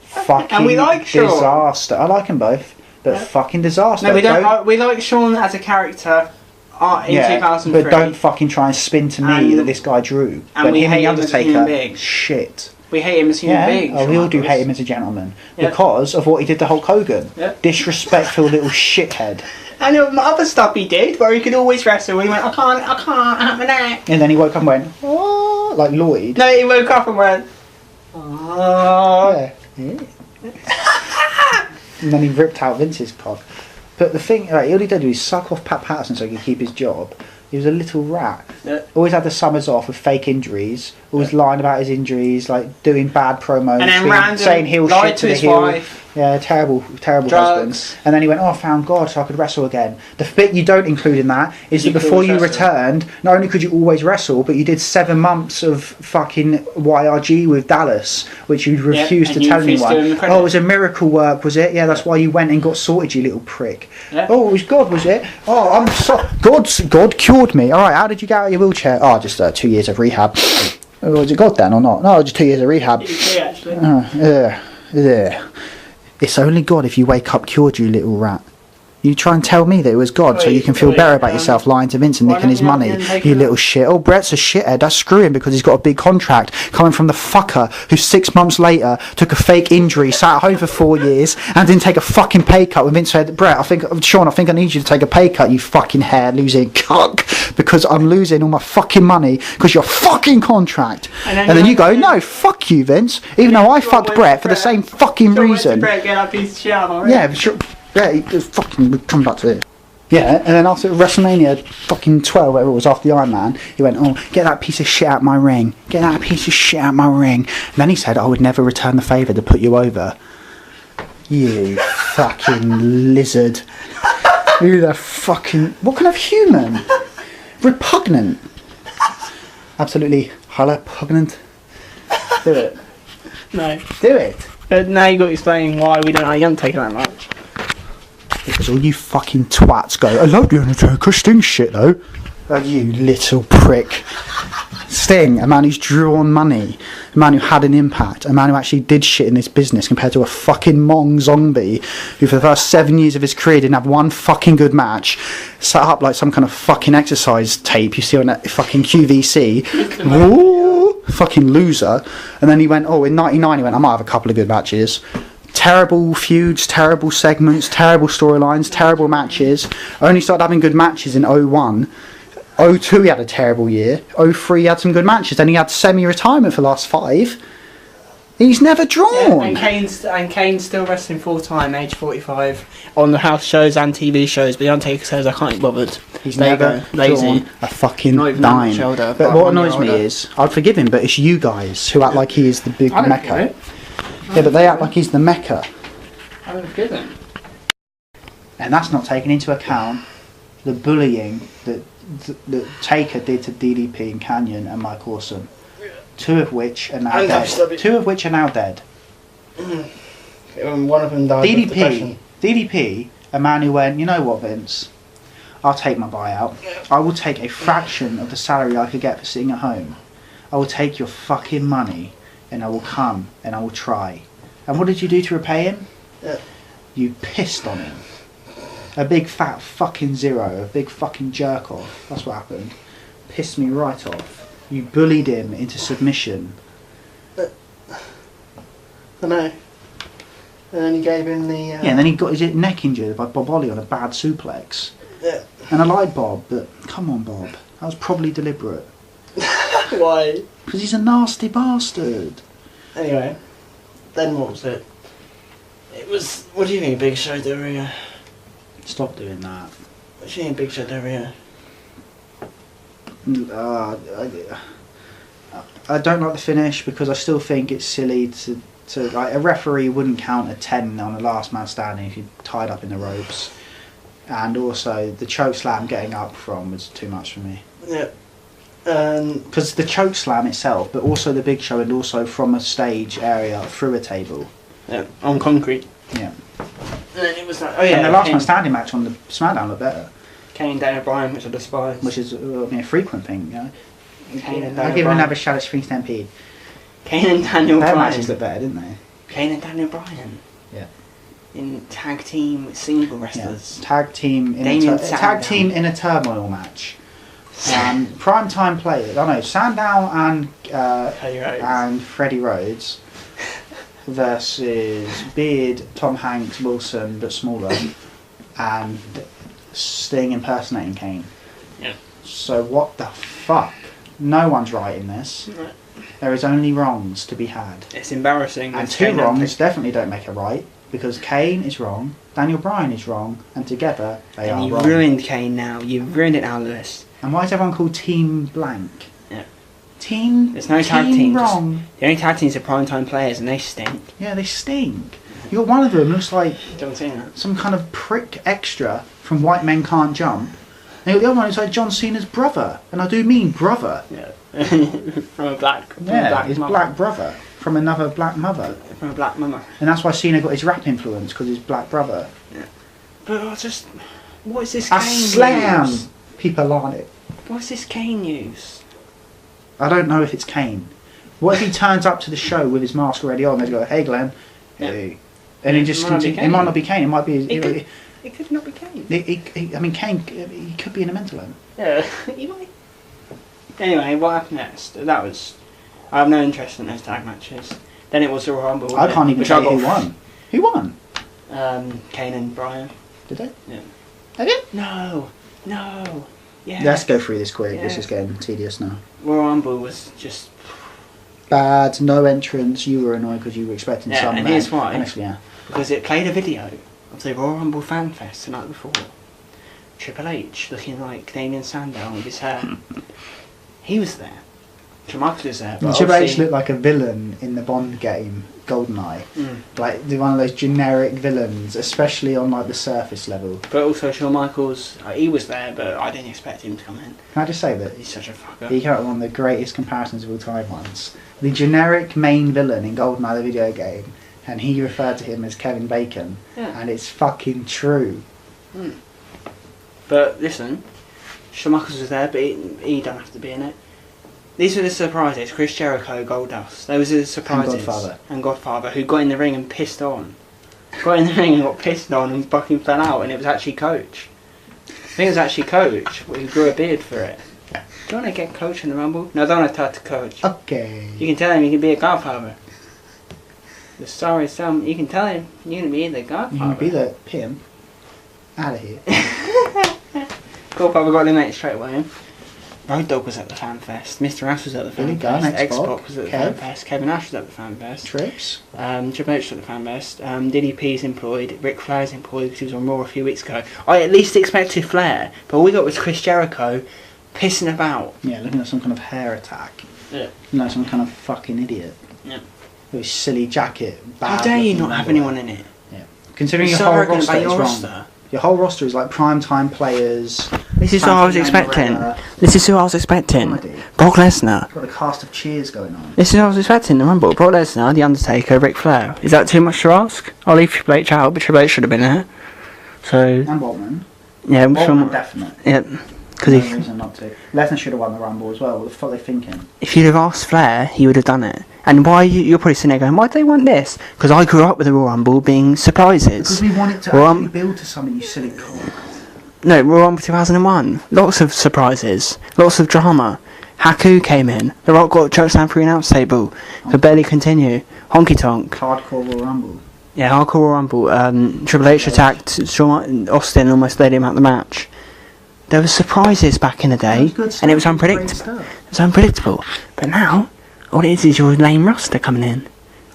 Fucking and we like Shawn. Disaster. I like them both, but fucking disaster. No, we don't. We like Shawn as a character in 2003. But don't fucking try and spin to me that this guy drew. And when we him hate and the him as a human Undertaker, being. shit. We hate him as a human being. Oh, we all do hate him as a gentleman because of what he did to Hulk Hogan. Disrespectful little shithead. And other stuff he did, where he could always wrestle. He went, I can't, I have my neck. And then he woke up and went, oh, like Lloyd. No, he woke up and went, oh. Yeah. And then he ripped out Vince's cock. But the thing, all he did was suck off Pat Patterson so he could keep his job. He was a little rat. Always had the summers off with fake injuries. Always lying about his injuries, like doing bad promos, and then saying heel shit to the his heel. wife. Yeah, terrible husband. And then he went, oh, I found God, so I could wrestle again. The bit you don't include in that is that before you returned, not only could you always wrestle, but you did 7 months of fucking YRG with Dallas, which you refused to tell anyone. Oh, it was a miracle work, was it? Yeah, that's why you went and got sorted, you little prick. Oh, it was God, was it? Oh, I'm so... God cured me. All right, how did you get out of your wheelchair? Oh, just 2 years of rehab. Oh, was it God then or not? No, just 2 years of rehab. Actually. Yeah. It's only God if you wake up cured, you little rat. You try and tell me that it was God so you can feel better about yourself lying to Vince and nicking his money, you little shit. Oh, Brett's a shithead. That's screwing because he's got a big contract coming from the fucker who 6 months later took a fake injury, sat at home for 4 years and didn't take a fucking pay cut when Vince said, Brett, Sean, I think I need you to take a pay cut, you fucking hair-losing cuck, because I'm losing all my fucking money because your fucking contract. And then you go, no, fuck you, Vince, even though I fucked Brett for the same fucking reason. Brett get that piece of shit out of my yeah, but sure. Yeah, he fucking come back to it. Yeah, and then after WrestleMania fucking 12, whatever it was, after the Iron Man, he went, oh, get that piece of shit out my ring. Get that piece of shit out my ring. And then he said, I would never return the favour to put you over. You fucking lizard. You the fucking... What kind of human? Repugnant. Absolutely repugnant. Do it. No. Do it. Now you got to explain why we don't like Undertaker that much. Because all you fucking twats go, I love the Undertaker, Sting shit though. Oh, you little prick. Sting, a man who's drawn money, a man who had an impact, a man who actually did shit in this business compared to a fucking Mong zombie who for the first 7 years of his career didn't have one fucking good match, set up like some kind of fucking exercise tape you see on that fucking QVC. Ooh, fucking loser. And then he went, oh, in 99 he went, I might have a couple of good matches. Terrible feuds, terrible segments, terrible storylines, terrible matches. Only started having good matches in 01. 02 he had a terrible year. 03 he had some good matches. Then he had semi-retirement for the last 5. He's never drawn. Yeah, and Kane's still wrestling full time, age 45, on the house shows and TV shows. But the Undertaker says I can't be bothered. He's never drawn a fucking dime. Shoulder, but what annoys me is, I'd forgive him, but it's you guys who act like he is the big mecca. Yeah, but they act like he's the mecca. I don't forgive him. And that's not taking into account the bullying that Taker did to DDP and Canyon and Mike Awesome. 2 of which are now dead. 2 of which are now dead. One of them died of depression. DDP, a man who went, you know what, Vince? I'll take my buyout. I will take a fraction of the salary I could get for sitting at home. I will take your fucking money and I will come and I will try. And what did you do to repay him? You pissed on him. A big fat fucking zero, a big fucking jerk off. That's what happened. Pissed me right off. You bullied him into submission. I know. And then you gave him the... Yeah, and then he got his neck injured by Bob Ollie on a bad suplex. Yeah. And I like Bob, but come on, Bob. That was probably deliberate. Why? Because he's a nasty bastard. Anyway, then what was it? It was... What do you think, Big Show doing? Stop doing that. She ain't Big Show over here. I don't like the finish because I still think it's silly to like a referee wouldn't count a 10 on a last man standing if you're tied up in the ropes, and also the choke slam getting up from was too much for me. Yeah. Because the choke slam itself, but also the Big Show and also from a stage area through a table. Yeah, on concrete. Yeah. And then it was like, oh yeah. And the last man standing match on the SmackDown looked better. Kane, Daniel Bryan, which I despise. Which is a frequent thing, you know. Kane and I'll Daniel give him Bryan. another shout at Spring Stampede. Kane and Daniel Their Bryan. matches look better, didn't they? Kane and Daniel Bryan. Yeah. In tag team single wrestlers. Yeah. Tag team in a turmoil match. Prime time players. I know Sandow and Freddie Rhodes versus Beard, Tom Hanks, Wilson, but smaller, and Sting impersonating Kane. Yeah. So what the fuck? No one's right in this. Right. There is only wrongs to be had. It's embarrassing. And two wrongs definitely don't make a right, because Kane is wrong, Daniel Bryan is wrong, and together they are wrong. You've ruined Kane now. You've ruined it now, Lewis. And why is everyone called Team Blank? Yeah. There's no tag teams. Wrong. The only tag teams are primetime players and they stink. Yeah, they stink. You got one of them looks like John Cena. some kind of prick extra from White Men Can't Jump. And you got the other one who's like John Cena's brother, and I do mean brother. Yeah. From a black. His black brother from another black mother. From a black mama. And that's why Cena got his rap influence, because his black brother. Yeah. But what is this A Kane slam. news? People on it. What's this Kane news? I don't know if it's Kane. What if he turns up to the show with his mask already on? They go, "Hey, Glenn," hey. And he just It might not be it Kane. might not be Kane. It might be. It could not be Kane. I mean, Kane. He could be in a mental home. Yeah, he might. Anyway, what happened next? I have no interest in those tag matches. Then it was the Royal Rumble. I can't even tell you who won. Who won? Kane and Bryan. Did they? Yeah. They did? No. Yeah. Let's go through this quick. Yeah. This is getting tedious now. Royal Rumble was just Bad. No entrance. You were annoyed because you were expecting Yeah, some. and here's why. Honestly, yeah. because it played a video of the Royal Rumble Fan Fest the night before. Triple H looking like Damien Sandow with his hair. He was there. Shawn Michaels was there. But Triple H obviously- looked like a villain in the Bond game, GoldenEye. Mm. Like one of those generic villains, especially on like the surface level. But also Shawn Michaels, he was there, but I didn't expect him to come in. Can I just say that He's such a fucker. he came up with one of the greatest comparisons of all time once. The generic main villain in GoldenEye the video game, and he referred to him as Kevin Bacon, Yeah. and it's fucking true. Mm. But listen, Shawn Michaels was there, but he don't have to be in it. These were the surprises. Chris Jericho, Goldust. Those are the surprises. And Godfather, who got in the ring and pissed on. Got in the ring and got pissed on and fucking fell out, and it was actually Coach. I think it was actually Coach, who grew a beard for it. Do you want to get Coach in the Rumble? No, I don't want to talk to Coach. Okay. You can tell him you can be a Godfather. The star is some. You can tell him you're going to be the Godfather. You can be the pimp. Out of here. Godfather got eliminated straight away. Road Dogg was at the Fan Fest. Mr. Ash was at the Fan Billy Gunn, Fest. X-Pac, X-Pac was at the Kev. Fan Fest. Kevin Nash was at the Fan Fest. Trips. Triple H was at the Fan Fest. DDP's employed. Ric Flair's employed because he was on Raw a few weeks ago. I at least expected Flair, but all we got was Chris Jericho pissing about. Yeah, looking at some kind of hair attack. Yeah. You know, some kind of fucking idiot. Yeah. With his silly jacket. How dare you not have anyone in it? Yeah. Considering You're your so whole arrogant roster about is your wrong. roster. Your whole roster is like prime time players. This is what I was expecting. This is who I was expecting. Comedy. Brock Lesnar. Got a cast of cheers going on. This is what I was expecting. The Rumble. Brock Lesnar, The Undertaker, Ric Flair. Is that too much to ask? I'll leave Triple H out, but Triple H should have been there. So And Waltman. yeah, Waltman definite. yeah, because No reason not to. Lesnar should have won the Rumble as well. What the fuck are they thinking? if you'd have asked Flair, he would have done it. And why you're probably sitting there going, why do they want this? Because I grew up with the Royal Rumble being surprises. Because we want it to Well, actually build to something, you silly cock. No, Royal Rumble 2001. Lots of surprises. Lots of drama. Haku came in. The Rock got chokeslam through an announce table. Could barely continue. Honky Tonk. Hardcore Royal Rumble. Yeah, Hardcore Royal Rumble. Triple H attacked Shawn Austin and almost laid him out the match. There were surprises back in the day, and it was unpredictable. It was unpredictable. But now, all it is your lame roster coming in.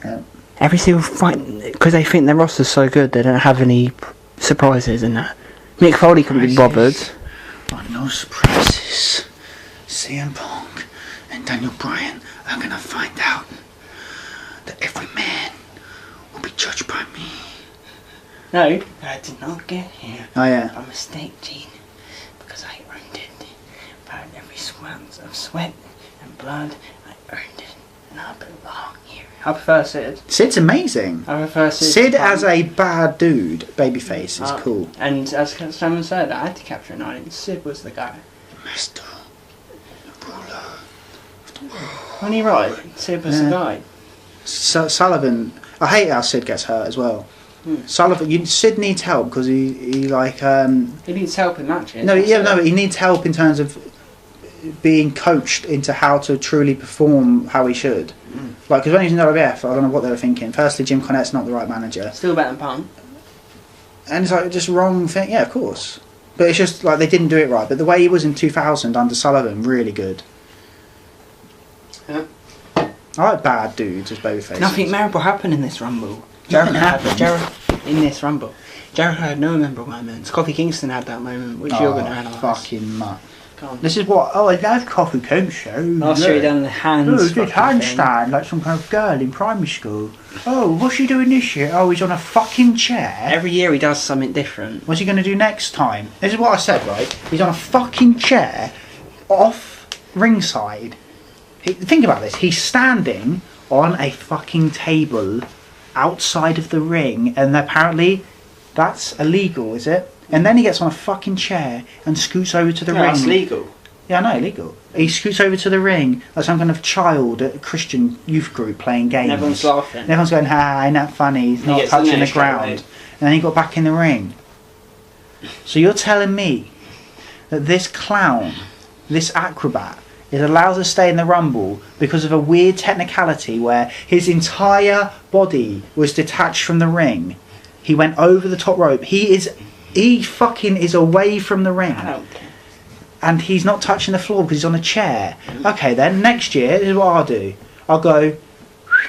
Yeah. Every single fight, because they think their roster's so good, they don't have any surprises in that. Mick Foley couldn't be bothered. No surprises. CM Punk and Daniel Bryan are going to find out that every man will be judged by me. No, I did not get here. Oh yeah. By mistake, Gene. Because I earned it. By every ounce of sweat and blood, I earned it. And I belong here. I prefer Sid. Sid's amazing. I prefer Sid. Sid as a bad dude, babyface, is cool. And as someone said, I had to capture an audience. Sid was the guy. Master, ruler of the world. When he right, Sid was the guy. Sullivan, I hate how Sid gets hurt as well. Sullivan, Sid needs help because he He needs help in matches. No, he needs help in terms of being coached into how to truly perform how he should. Like, because when he was in WWF, I don't know what they were thinking. Firstly, Jim Cornette's not the right manager. Still better than Punk. And it's like just wrong thing. Yeah, of course. But it's just like they didn't do it right. But the way he was in 2000 under Sullivan, really good. Yeah. I like bad dudes as babyfaces. Nothing memorable happened in this Rumble. Nothing happened. In this Rumble. Jericho had no memorable moments. Kofi Kingston had that moment, which you're going to analyse. Fucking much. This is what. Oh, I love Kofi Kingston. Last year he done the hands. Oh, he did handstand like some kind of girl in primary school. Oh, what's he doing this year? Oh, he's on a fucking chair. Every year he does something different. What's he going to do next time? This is what I said, right? He's on a fucking chair off ringside. Think about this. He's standing on a fucking table outside of the ring, and apparently that's illegal, is it? And then he gets on a fucking chair and scoots over to the ring. That's legal. Yeah, I know, illegal. He scoots over to the ring like some kind of child at a Christian youth group playing games. And everyone's laughing. And everyone's going, ha, ain't that funny? He's not touching the ground. And then he got back in the ring. So you're telling me that this clown, this acrobat, is allowed to stay in the Rumble because of a weird technicality where his entire body was detached from the ring. He went over the top rope. He fucking is away from the ring. I don't care. And he's not touching the floor because he's on a chair. Okay, then next year, this is what I'll do. I'll go.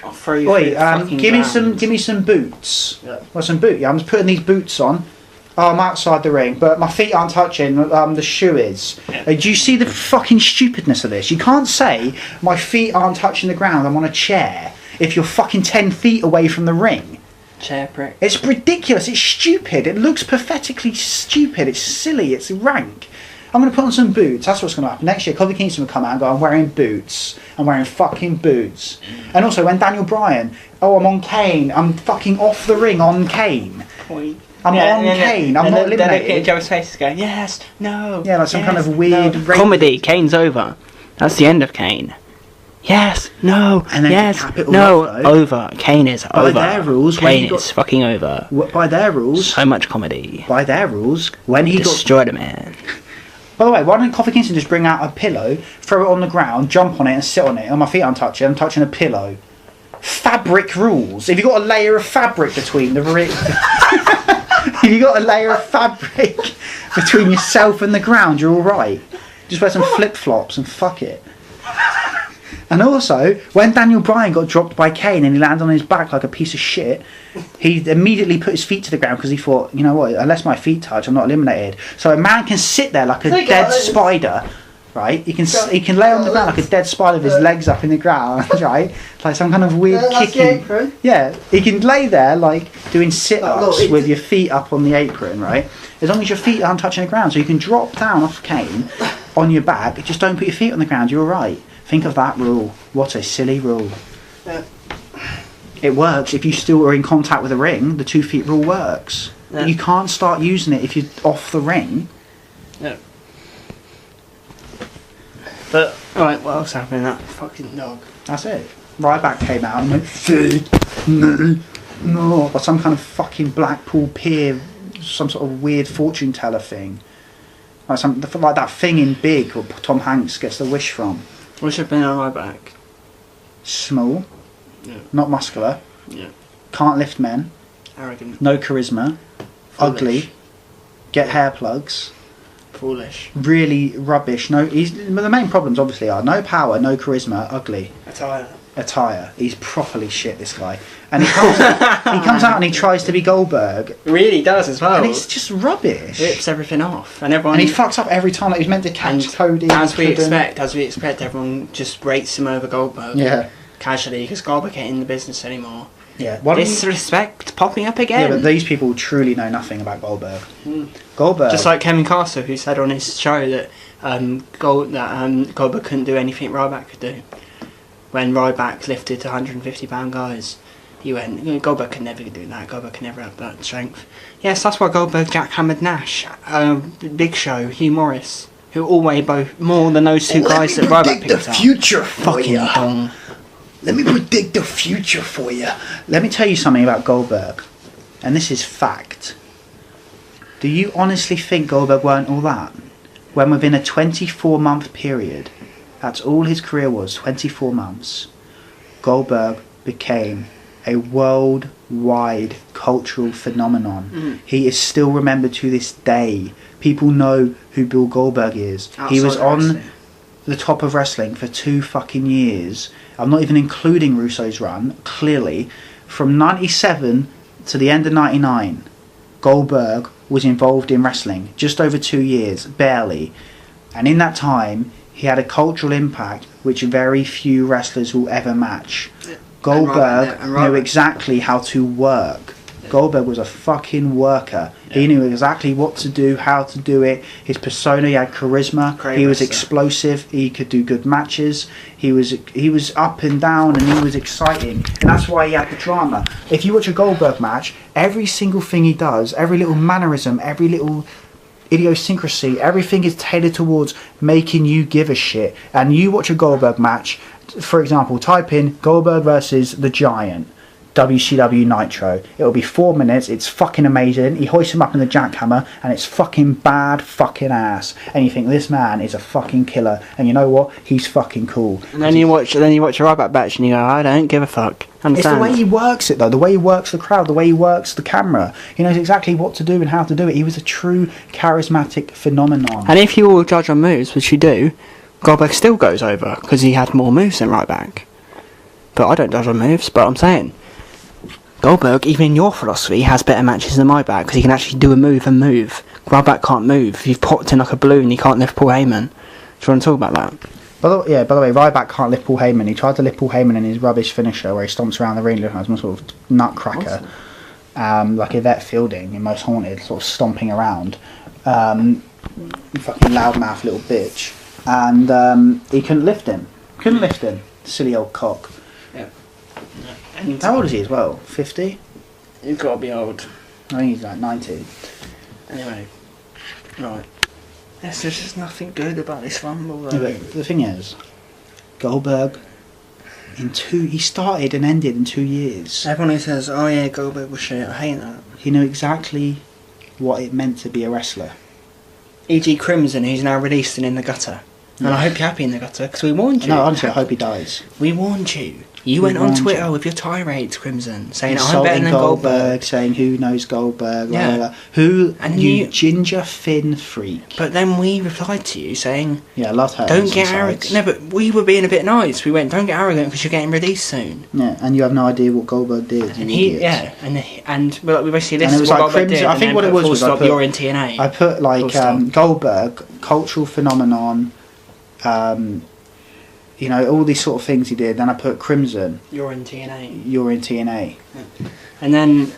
I'll throw you. Wait, give me some boots. Yeah. Well, some boot. Yeah, I'm just putting these boots on. Oh, I'm outside the ring, but my feet aren't touching. The shoe is. Yeah. Do you see the fucking stupidness of this? You can't say my feet aren't touching the ground. I'm on a chair. If you're fucking 10 feet away from the ring. Chair prick. It's ridiculous. It's stupid. It looks pathetically stupid. It's silly. It's rank. I'm going to put on some boots. That's what's going to happen. Next year, Kofi Kingston will come out and go, I'm wearing boots. I'm wearing fucking boots. And also, when Daniel Bryan, I'm on Kane. I'm fucking off the ring on Kane. Point. I'm on Kane. I'm not Then eliminated. Joe's face is going, yes, no. Yeah, like some kind of weird... No. Comedy. Kane's over. That's the end of Kane. Yes, no, And then yes, to cap it all no, off, though, over. Kane is by over. their rules, Kane is fucking over. By their rules... So much comedy. By their rules, when he Destroyed a man. By the way, why didn't Kofi Kingston just bring out a pillow, throw it on the ground, jump on it and sit on it? And my feet aren't touching, I'm touching a pillow. Fabric rules. If you've got a layer of fabric between the if you've got a layer of fabric between yourself and the ground, you're alright. Just wear some flip-flops and fuck it. And also, when Daniel Bryan got dropped by Kane and he landed on his back like a piece of shit, he immediately put his feet to the ground because he thought, you know what, unless my feet touch, I'm not eliminated. So a man can sit there like a dead spider, right? He can lay on the ground like a dead spider with his legs up in the ground, right? Like some kind of weird kicking. Yeah, he can lay there like doing sit-ups with your feet up on the apron, right? As long as your feet aren't touching the ground, so you can drop down off Kane on your back. Just don't put your feet on the ground. You're all right. Think of that rule. What a silly rule. Yeah. It works if you still are in contact with the ring. The 2 feet rule works. Yeah. But you can't start using it if you're off the ring. No. But alright, what else happened in that fucking dog? That's it. Ryback came out and went, feed me, no. Or some kind of fucking Blackpool Pier, some sort of weird fortune teller thing. Like that thing in Big where Tom Hanks gets the wish from. What should have been on Ryback? Small. Yeah. Not muscular. Yeah. Can't lift men. Arrogant. No charisma. Foolish. Ugly. Get hair plugs. Foolish. Really rubbish. The main problems obviously are no power, no charisma, ugly. A tire. attire. He's properly shit, this guy. And he comes out and he tries to be Goldberg. Really does as well. And it's just rubbish. Rips everything off, and everyone. And he fucks up every time. Like he's meant to catch Cody. As we expect, everyone just rates him over Goldberg. Yeah. Casually, because Goldberg ain't in the business anymore. Yeah. Disrespect popping up again. Yeah, but these people truly know nothing about Goldberg. Goldberg. Just like Kevin Castle, who said on his show that Goldberg couldn't do anything Ryback could do. When Ryback lifted 150-pound guys, he went, Goldberg could never do that. Goldberg could never have that strength. Yes, that's why Goldberg jackhammered Nash, Big Show, Hugh Morris, who all weigh both more than those two guys that Ryback picked up. The future for fucking dong. Let me predict the future for you. Let me tell you something about Goldberg, and this is fact. Do you honestly think Goldberg weren't all that? When within a 24-month period, that's all his career was, 24 months, Goldberg became a worldwide cultural phenomenon. He is still remembered to this day. People know who Bill Goldberg is. He was on the top of wrestling for 2 fucking years. I'm not even including Russo's run, clearly. From 97 to the end of 99, Goldberg was involved in wrestling. Just over 2 years, barely. And in that time, he had a cultural impact which very few wrestlers will ever match. Goldberg knew exactly how to work. Goldberg was a fucking worker. He knew exactly what to do, how to do it. His persona, he had charisma. He was explosive. He could do good matches. He was up and down, and he was exciting. And that's why he had the drama. If you watch a Goldberg match, every single thing he does, every little mannerism, every little idiosyncrasy, everything is tailored towards making you give a shit. And you watch a Goldberg match, for example, type in Goldberg versus the Giant, WCW Nitro. It'll be 4 minutes. It's fucking amazing. He hoists him up in the jackhammer, and it's fucking bad fucking ass. And you think this man is a fucking killer. And you know what? He's fucking cool. And then you watch a Ryback match, and you go, I don't give a fuck. Understand? It's the way he works it though. The way he works the crowd. The way he works the camera. He knows exactly what to do and how to do it. He was a true charismatic phenomenon. And if you all judge on moves, which you do, Goldberg still goes over because he had more moves than Ryback. But I don't judge on moves. But I'm saying, Goldberg, even in your philosophy, has better matches than Ryback because he can actually do a move and move. Ryback can't move. If you've popped in like a balloon, he can't lift Paul Heyman. Do you want to talk about that? By the way, Ryback can't lift Paul Heyman. He tried to lift Paul Heyman in his rubbish finisher where he stomps around the ring looking like some sort of nutcracker. Like Yvette Fielding in Most Haunted, sort of stomping around. Fucking loudmouth little bitch. And he couldn't lift him. Silly old cock. Yeah. And how old is he as well? 50? He's got to be old. I think he's like 90. Anyway, right. There's just nothing good about this Rumble. Yeah, but the thing is, Goldberg, he started and ended in 2 years. Everyone who says, oh yeah, Goldberg was shit, I hate that. He knew exactly what it meant to be a wrestler. E.g. Crimson, who's now released and in the gutter. And I hope you're happy in the gutter, because we warned you. No, honestly, I hope he dies. We warned you. You went on Twitter with your tirades, Crimson, saying I'm better than Goldberg. Saying who knows Goldberg, blah, yeah. blah, blah. Who, and you ginger thin freak. But then we replied to you saying, yeah, a lot hurt. Don't get arrogant. No, but we were being a bit nice. We went, don't get arrogant because you're getting released soon. Yeah, and you have no idea what Goldberg did. And we basically listed and it was what like Goldberg did. I think what it was I put, you're in TNA. I put like Goldberg, cultural phenomenon, you know, all these sort of things he did. Then I put Crimson. You're in TNA. Yeah. And then,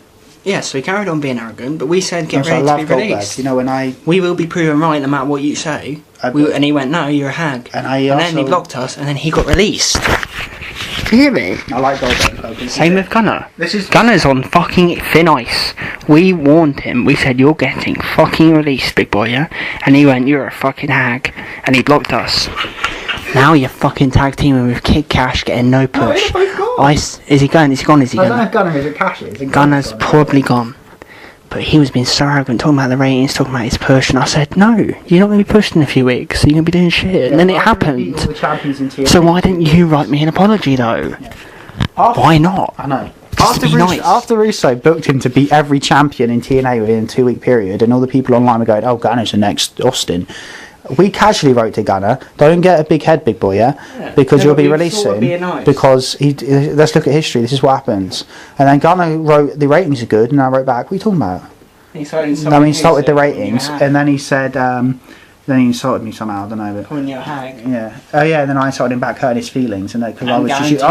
so he carried on being arrogant, but we said get ready to be released. You know, we will be proven right no matter what you say. And he went, no, you're a hag. And then he blocked us, and then he got released. Do you hear me? I like Goldberg. Same with Gunner. Gunner's on fucking thin ice. We warned him. We said, you're getting fucking released, big boy, yeah? And he went, you're a fucking hag. And he blocked us. Now you're fucking tag teaming with Kid Cash getting no push. Is he going? Is he gone? I don't know if Gunner is at Cash. Gunner's probably gone. But he was being so arrogant, talking about the ratings, talking about his push, and I said, no, you're not going to be pushed in a few weeks, so you're going to be doing shit. Yeah, and then it happened. So why didn't you write me an apology, though? Why not? I know. After Russo booked him to beat every champion in TNA within a 2 week period, and all the people online were going, oh, Gunner's the next Austin. We casually wrote to Gunner, don't get a big head, big boy, because you'll be released soon. Nice. Because let's look at history. This is what happens. And then Gunner wrote the ratings are good, and I wrote back, what are you talking about? He insulted the ratings, and then he said. Then he insulted me somehow. I don't know. But calling you a hag. Yeah. Oh yeah. And then I insulted him back, hurt his feelings, and because I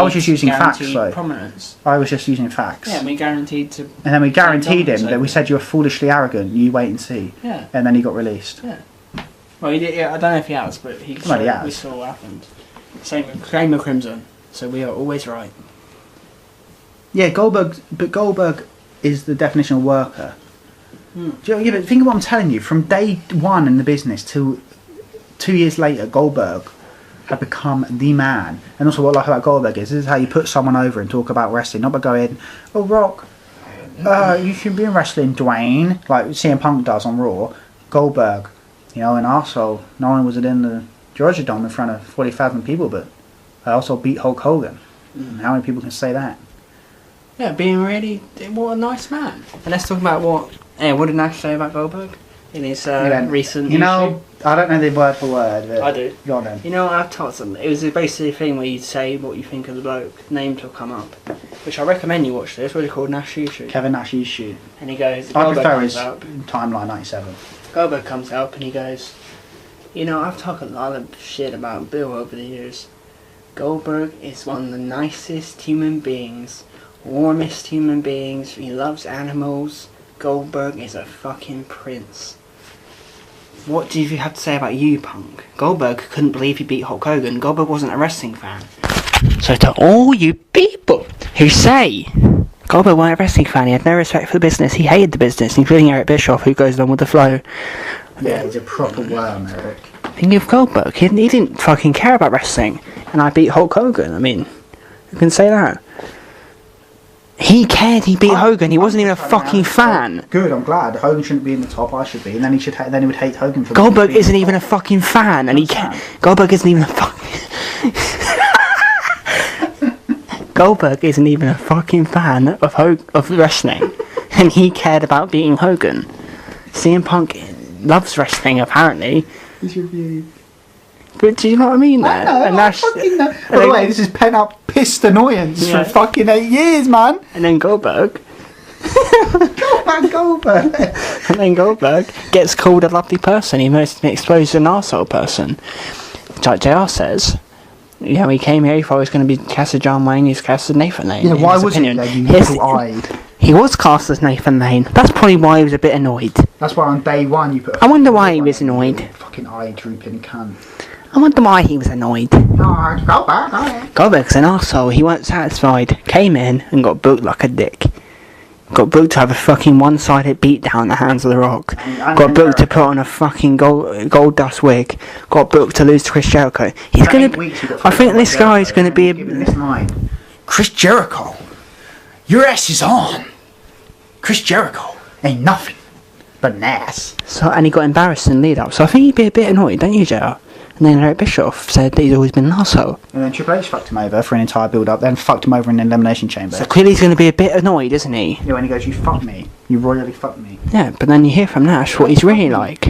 was just using facts. So prominence. I was just using facts. Yeah, we guaranteed to. And then we guaranteed him that we said you were foolishly arrogant. You wait and see. Yeah. And then he got released. Yeah. Well, he did. Yeah, I don't know if he has, but we saw what happened. Same with Crimson. So we are always right. Yeah, Goldberg is the definition of worker. Yeah, but think of what I'm telling you. From day one in the business till 2 years later, Goldberg had become the man. And also what I like about Goldberg is this is how you put someone over and talk about wrestling. Not by going, oh, Rock, you should be in wrestling, Dwayne. Like CM Punk does on Raw. Goldberg, an arsehole. No one was in the Georgia Dome in front of 40,000 people, but I also beat Hulk Hogan. And how many people can say that? Yeah, being really... What a nice man. And let's talk about what did Nash say about Goldberg in his recent issue? I don't know the word for word. But I do. Go on then. I've taught them. It was basically a thing where you'd say what you think of the bloke. Names will come up. Which I recommend you watch this. It's really called Nash Shoot. Kevin Nash Shoot. And he goes... I prefer his Timeline 97. Goldberg comes up and he goes... I've talked a lot of shit about Bill over the years. Goldberg is one of the nicest human beings. Warmest human beings. He loves animals. Goldberg is a fucking prince. What do you have to say about you, Punk? Goldberg couldn't believe he beat Hulk Hogan. Goldberg wasn't a wrestling fan. So to all you people who say Goldberg wasn't a wrestling fan, he had no respect for the business, he hated the business, including Eric Bischoff, who goes along with the flow. Yeah, he's a proper worm, Eric. Think of Goldberg. He didn't fucking care about wrestling. And I beat Hulk Hogan. I mean, who can say that? He cared. He beat Hogan. He wasn't even a fucking fan. Good. I'm glad. Hogan shouldn't be in the top. I should be, and then he would hate Hogan for. Goldberg isn't even a fucking fan, and he can't. Goldberg isn't even a fucking. Goldberg isn't even a fucking fan of wrestling, and he cared about beating Hogan. CM Punk loves wrestling, apparently. He's reviewed. But do you know what I mean there? I know, and I fucking know. By the way, this is pent up pissed annoyance for fucking 8 years, man. And then Goldberg. Goldberg. And then Goldberg gets called a lovely person. He most exposed an arsehole person. Like JR says, he came here, he thought he was going to be cast as John Wayne, he's cast as Nathan Lane. Yeah, why was he then, you little-eyed? He was cast as Nathan Lane. That's probably why he was a bit annoyed. That's why on day one you put I wonder why he was annoyed. Fucking eye-drooping cunt. I wonder why he was annoyed. Goldberg's an arsehole. He weren't satisfied. Came in and got booked like a dick. Got booked to have a fucking one-sided beatdown at the hands of The Rock. Got booked to put on a fucking gold dust wig. Got booked to lose to Chris Jericho. He's gonna. I think this guy's gonna be a. Chris Jericho, your ass is on. Chris Jericho ain't nothing but an ass. So and he got embarrassed in the lead up. So I think he'd be a bit annoyed, don't you, JR? And then Eric Bischoff said that he's always been an arsehole. And then Triple H fucked him over for an entire build-up, then fucked him over in the Elimination Chamber. So clearly he's going to be a bit annoyed, isn't he? Yeah, when he goes, you fucked me. You royally fucked me. Yeah, but then you hear from Nash what he's really like.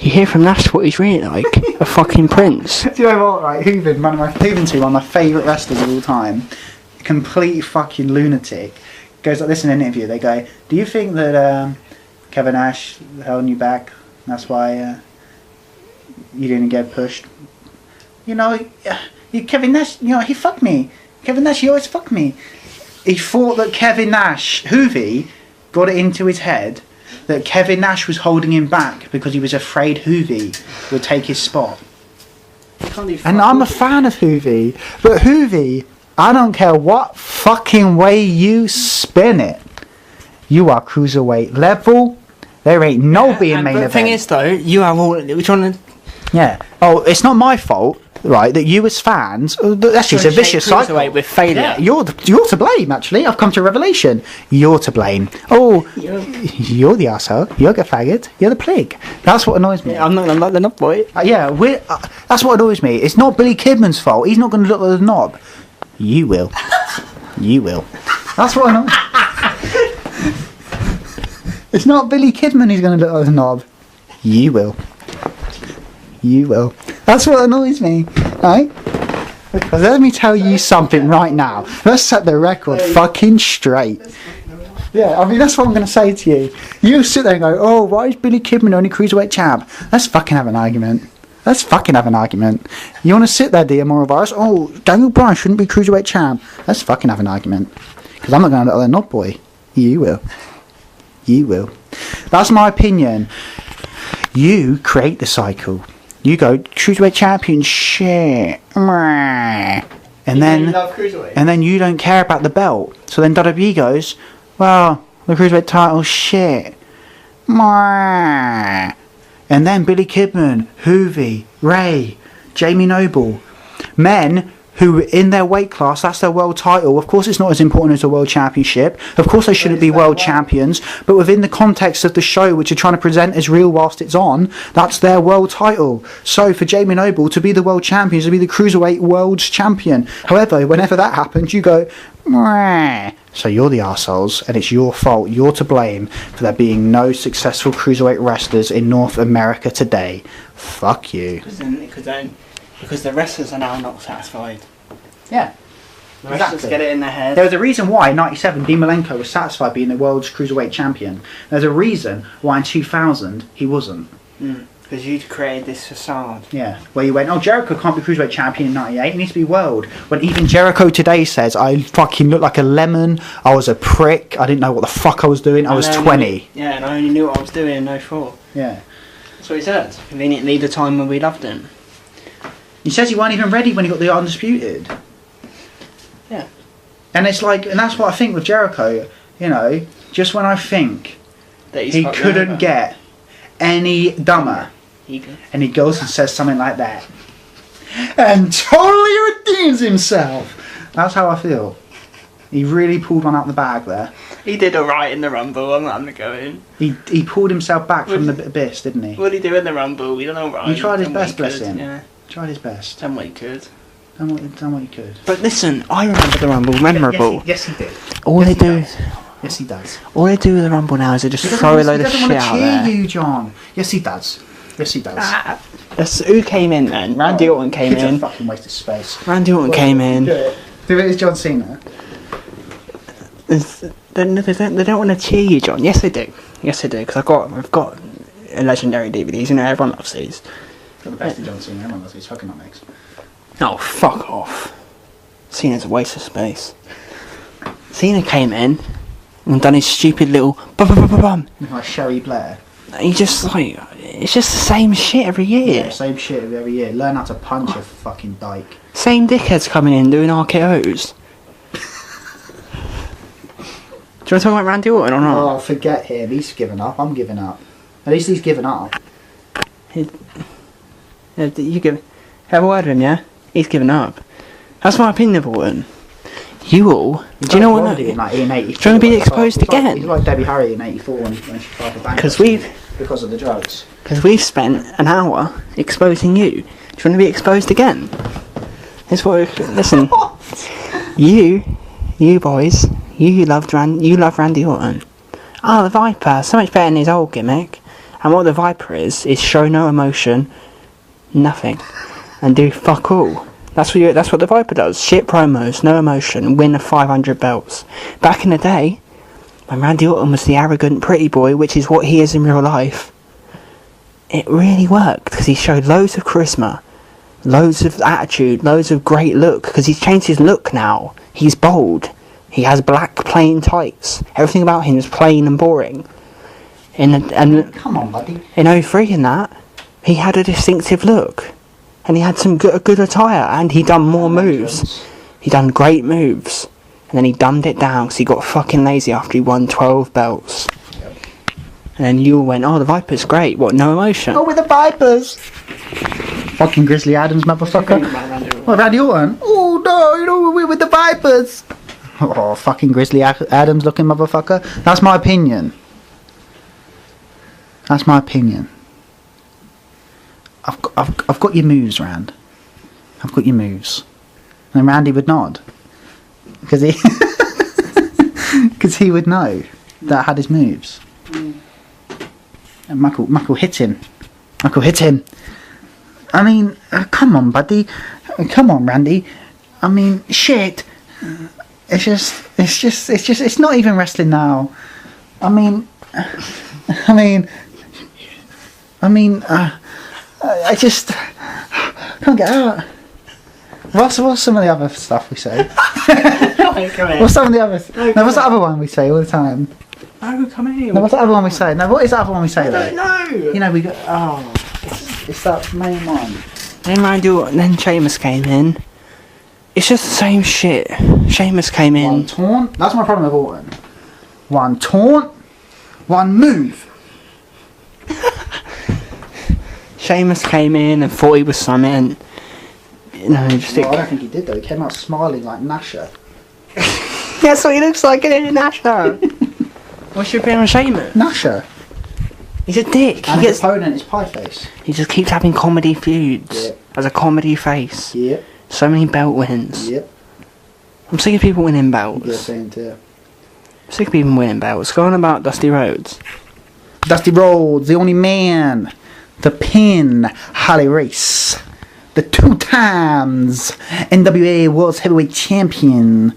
You hear from Nash what he's really like. A fucking prince. Do you know what, right? Hooven's one of my favourite wrestlers of all time. Complete fucking lunatic. Goes like this in an interview. They go, do you think that Kevin Nash held you back? That's why you didn't get pushed? Kevin Nash, he fucked me. Kevin Nash, he always fucked me. He thought that Kevin Nash, Hoovy, got it into his head that Kevin Nash was holding him back because he was afraid Hoovy would take his spot. And I'm a fan of Hoovy, but Hoovy, I don't care what fucking way you spin it, you are cruiserweight level. There ain't no being main event. The thing is, though, you are all. Which one? Yeah. Oh, it's not my fault, right? That you as fans. Actually, it's a vicious cycle. With failure. Yeah, you're to blame. Actually, I've come to a revelation. You're to blame. Oh, you're the arsehole. You're the faggot. You're the plague. That's what annoys me. Yeah, I'm not the knob boy. Yeah, that's what annoys me. It's not Billy Kidman's fault. He's not going to look like the knob. You will. You will. That's what annoys me. It's not Billy Kidman who's going to look like the knob. You will. You will. That's what annoys me, right? Because let me tell you something right now. Let's set the record fucking straight. Yeah, I mean, that's what I'm going to say to you. You sit there and go, oh, why is Billy Kidman only cruiserweight champ? Let's fucking have an argument. You want to sit there, dear moral virus? Oh, Daniel Bryan shouldn't be cruiserweight champ. Let's fucking have an argument. Because I'm not going to let that not boy. You will. That's my opinion. You create the cycle. You go, cruiserweight champion, shit. And then you don't care about the belt. So then WWE goes, well, the cruiserweight title, shit. And then Billy Kidman, Hoovy, Ray, Jamie Noble, men who in their weight class, that's their world title. Of course it's not as important as a world championship. Of course they shouldn't be world champions. But within the context of the show, which you're trying to present as real whilst it's on, that's their world title. So for Jamie Noble to be the world champion, to be the Cruiserweight World's Champion. However, whenever that happens, you go, meh. So you're the arseholes, and it's your fault. You're to blame for there being no successful Cruiserweight wrestlers in North America today. Fuck you. Because the wrestlers are now not satisfied. Yeah. The wrestlers get it in their head. There was a reason why in 97 Dean Malenko was satisfied being the world's cruiserweight champion. There's a reason why in 2000 he wasn't. Because you'd created this facade. Yeah. Where you went, oh, Jericho can't be cruiserweight champion in 98, he needs to be world. When even Jericho today says, I fucking looked like a lemon, I was a prick, I didn't know what the fuck I was doing, I was 20. Yeah, and I only knew what I was doing in 04. Yeah. That's what he said. Conveniently the time when we loved him. He says he weren't even ready when he got the Undisputed. Yeah. And it's like, and that's what I think with Jericho, you know, just when I think that he couldn't get any dumber, and he goes and says something like that, and totally redeems himself. That's how I feel. He really pulled one out the bag there. He did alright in the Rumble, I'm not going to go in. He pulled himself back from the abyss, didn't he? What did he do in the Rumble? He done alright. He tried his best, bless him. Yeah. Tried his best. Done what he could. Done what he could. But listen, I remember the Rumble, memorable. Yes, he did. Yes, he does. All they do with the Rumble now is they just throw a load of shit out there. He doesn't want to cheer you, John. Yes, he does. Who came in then? Randy Orton came in. It's a fucking waste of space. Randy Orton came in. Do it as John Cena. They don't want to cheer you, John. Yes, they do. Because I've got legendary DVDs. You know, everyone loves these. Got the best of John Cena. Everyone loves these fucking comics. Oh, fuck off. Cena's a waste of space. Cena came in and done his stupid little bum. Like Sherry Blair. He just like, it's just the same shit every year. Yeah, same shit every year. Learn how to punch, you fucking dyke. Same dickheads coming in doing RKOs. Do you want to talk about Randy Orton or not? Oh, forget him. He's given up. I'm giving up. At least he's given up. You have a word with him, yeah? He's given up. That's my opinion of Orton. You all, do you know what? In 84, trying to be exposed again. He's like Debbie Harry in 84 when she tried to bang because of the drugs. Because we've spent an hour exposing you. Do you want to be exposed again? That's what. Listen, you boys, you love Randy Orton. Oh, the Viper, so much better than his old gimmick. And what the Viper is show no emotion, nothing, and do fuck all. That's what the Viper does. Shit promos, no emotion, win 500 belts. Back in the day, when Randy Orton was the arrogant pretty boy, which is what he is in real life, it really worked because he showed loads of charisma, loads of attitude, loads of great look. Because he's changed his look now. He's bold. He has black plain tights. Everything about him is plain and boring. Come on, buddy. In 03 and that, he had a distinctive look. And he had some good attire, and he done more moves. He done great moves. And then he dumbed it down because he got fucking lazy after he won 12 belts. Yep. And then you all went, oh, the Viper's great. What, no emotion? Oh, with the Vipers. Fucking Grizzly Adams, motherfucker. What, Randy Orton? Oh, no, we're with the Vipers. Oh, fucking Grizzly Adams looking motherfucker. That's my opinion. That's my opinion. I've got your moves, Rand. I've got your moves. And Randy would nod. Because he would know that I had his moves. And Michael hit him. I mean, come on, buddy. Come on, Randy. I mean, shit. It's not even wrestling now. I mean, I just can't get out. What's some of the other stuff we say? What's some of the other? What's the other one we say all the time? No, come here. No, what's the other one we say? No, what is the other one we say? I don't know. You know, we got. Oh, it's that main one. Then Sheamus came in. It's just the same shit. Sheamus came in. One taunt. That's my problem with Orton. One taunt. One move. Sheamus came in and thought he was something. You know, just I don't think he did though. He came out smiling like Nasher. That's what he looks like in Nasher. What's your opinion on Sheamus? Nasher. He's a dick. And his opponent is Pieface. He just keeps having comedy feuds. Yep. As a comedy face. Yep. So many belt wins. Yep. I'm sick of people winning belts. Yeah, same too. I'm sick of people winning belts. Go on about Dusty Rhodes. Dusty Rhodes, the only man. The pin. Harley Race. The 2 times NWA World Heavyweight Champion.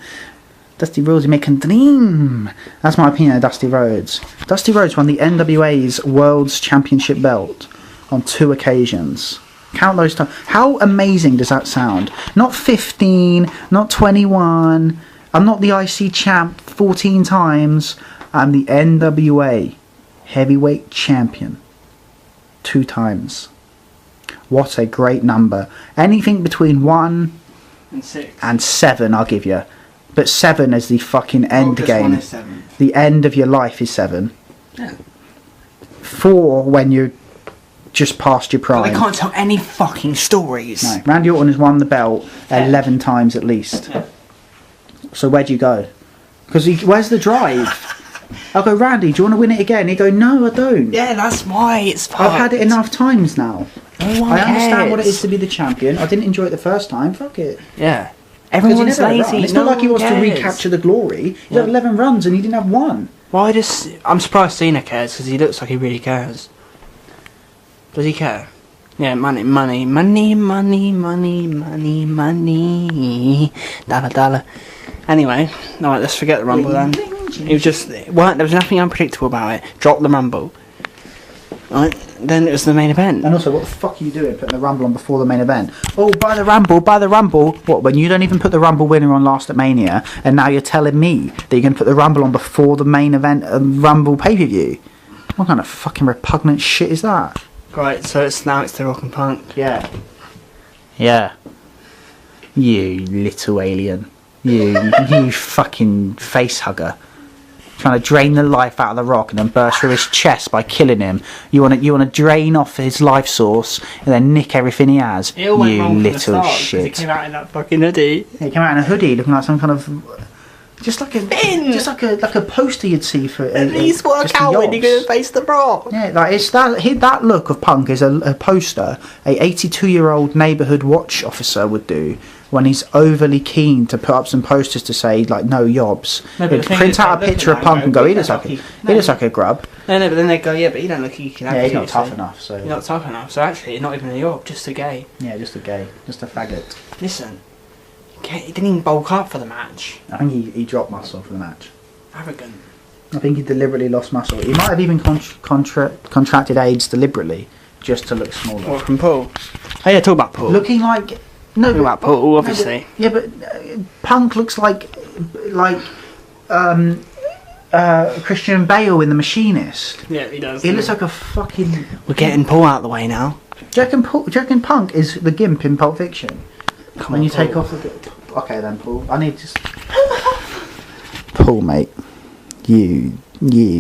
Dusty Rhodes, you make a dream. That's my opinion of Dusty Rhodes. Dusty Rhodes won the NWA's World's Championship belt on 2 occasions. Count those times. How amazing does that sound? Not 15, not 21. I'm not the IC champ 14 times. I'm the NWA Heavyweight Champion 2 times. What a great number. Anything between 1 and 7 I'll give you. But 7 is the fucking end game. The end of your life is 7. Yeah. 4 when you're just past your prime. But they can't tell any fucking stories. No. Randy Orton has won the belt 11 times at least. Yeah. So where do you go? Because where's the drive? I'll go, Randy, do you want to win it again? He'd go, no, I don't. Yeah, that's why it's fucked. I've had it enough times now. No one I understand cares. what it is to be the champion. I didn't enjoy it the first time. Fuck it. Yeah. Because Everyone's lazy. It's not like he wants to recapture the glory. He had 11 runs and he didn't have 1. Why does... I'm surprised Cena cares, because he looks like he really cares. Does he care? Yeah, money. Dollar. Anyway, alright, let's forget the Rumble then. It was just... there was nothing unpredictable about it. Drop the Rumble. Right, then it was the main event. And also, what the fuck are you doing putting the Rumble on before the main event? Oh, buy the Rumble. What, when you don't even put the Rumble winner on last at Mania, and now you're telling me that you're going to put the Rumble on before the main event Rumble pay-per-view? What kind of fucking repugnant shit is that? Right, so now it's the Rock and Punk. Yeah. Yeah. You little alien. You fucking face hugger. Trying to drain the life out of the Rock and then burst through his chest by killing him. You want to drain off his life source and then nick everything he has. It all went you wrong little from the start, shit. He came out in that fucking hoodie. He came out in a hoodie, looking like some kind of, just like a poster you'd see for. At least work out when you're going to face the Rock. Yeah, like it's that look of Punk is a poster a 82-year-old neighbourhood watch officer would do when he's overly keen to put up some posters to say like no yobs. No, He'd print out a picture of Punk and go, he looks like a grub. No, but then they go, yeah, but you don't look like you can have. Yeah, he's not tough enough. So you're not tough enough. So actually, you're not even a yob, just a gay. Yeah, just a faggot. Listen, he didn't even bulk up for the match. I think he dropped muscle for the match. Arrogant. I think he deliberately lost muscle. He might have even contracted AIDS deliberately just to look smaller. What, from Paul? Oh yeah, talk about Paul. Looking like talk about Paul, obviously. No, but Punk looks like Christian Bale in The Machinist. Yeah, he does. He looks like a fucking. We're getting Paul out of the way now. Do you reckon Punk is the gimp in Pulp Fiction? Come when on, you Paul. take off the. Okay then, Paul. I need to. Paul, mate. You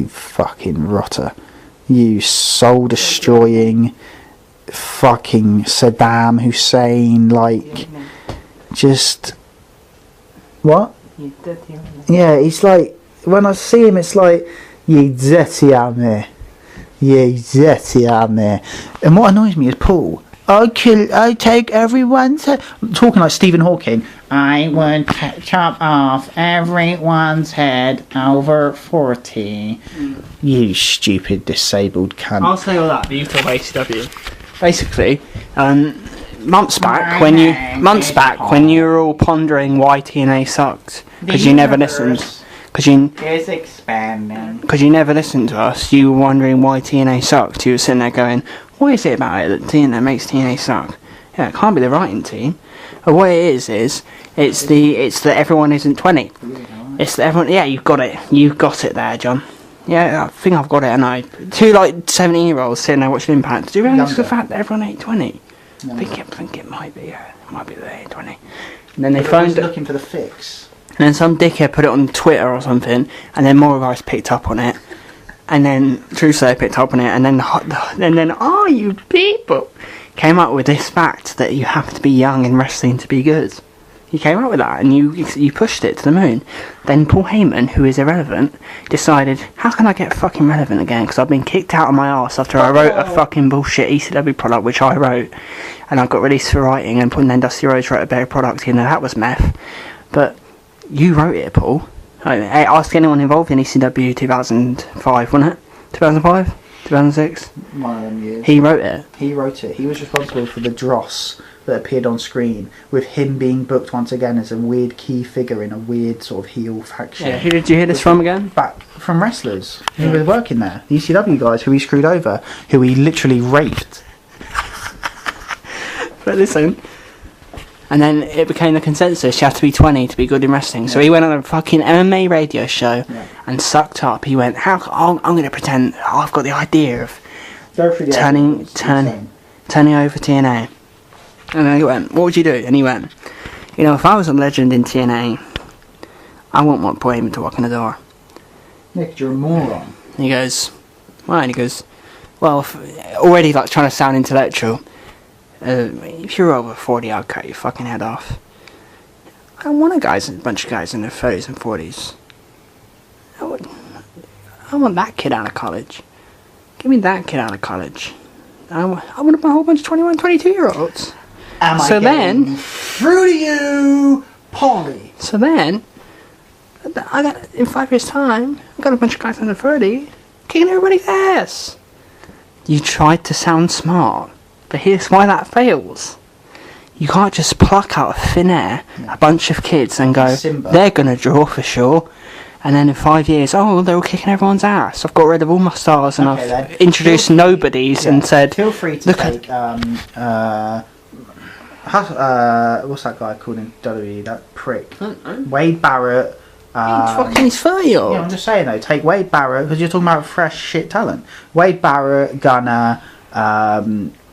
fucking rotter. You soul destroying fucking Saddam Hussein, like, just what? Yeah, he's like, when I see him, it's like, you dirty army, you dirty army. And what annoys me is Paul. I take everyone's head. Talking like Stephen Hawking. I would chop off everyone's head over 40. You stupid disabled cunt. I'll say all that, but you talk about ACW. basically, months back when you were all pondering why TNA sucked because you never listened. Because you never listened to us, you were wondering why TNA sucked. You were sitting there going, what is it about it that makes TNA suck? Yeah, it can't be the writing team. But what it is it's that everyone isn't 20. It's that everyone. Yeah, you've got it there, John. Yeah, I think I've got it. And two 17-year-olds sitting there watching Impact. Do you realise the fact that everyone ain't 20? I think it might be. It might be that they ain't 20. And then they phoned looking for the fix. And then some dickhead put it on Twitter or something, and then more of us picked up on it, and then Trusso picked up on it, and then you people came up with this fact that you have to be young in wrestling to be good. You came up with that, and you pushed it to the moon. Then Paul Heyman, who is irrelevant, decided, how can I get fucking relevant again? Because I've been kicked out of my arse after I wrote a fucking bullshit ECW product, which I wrote, and I got released for writing, and then Dusty Rhodes wrote a better product, and that was meth. But you wrote it, Paul. Ask anyone involved in ECW 2005, wasn't it? 2005? 2006? One of them years. He wrote it. He wrote it. He was responsible for the dross that appeared on screen, with him being booked once again as a weird key figure in a weird sort of heel faction. Yeah, who did you hear this from again? Back from wrestlers who were working there. The ECW guys who he screwed over, who he literally raped. But listen... And then it became the consensus, you have to be 20 to be good in wrestling. Yeah. So he went on a fucking MMA radio show and sucked up. He went, I'm going to pretend I've got the idea of turning over TNA. And then he went, what would you do? And he went, if I was a legend in TNA, I wouldn't want Paul Heyman to walk in the door. Yeah, 'cause you're a moron. And he goes, why? And he goes, well, already trying to sound intellectual. If you're over 40, I'll cut your fucking head off. I don't want a bunch of guys in their 30s and 40s. I want that kid out of college. Give me that kid out of college. I want a whole bunch of 21, 22-year-olds. Am I getting through to you, Polly? So then, in 5 years' time, I've got a bunch of guys under 30 kicking everybody's ass. You tried to sound smart. But here's why that fails. You can't just pluck out of thin air a bunch of kids and go, they're going to draw for sure. And then in 5 years, they're all kicking everyone's ass. I've got rid of all my stars and I've introduced nobodies and said... Feel free to take... what's that guy called in WWE? That prick. Wade Barrett. He's 30 old. Yeah, I'm just saying though, take Wade Barrett, because you're talking about fresh shit talent. Wade Barrett, Gunner...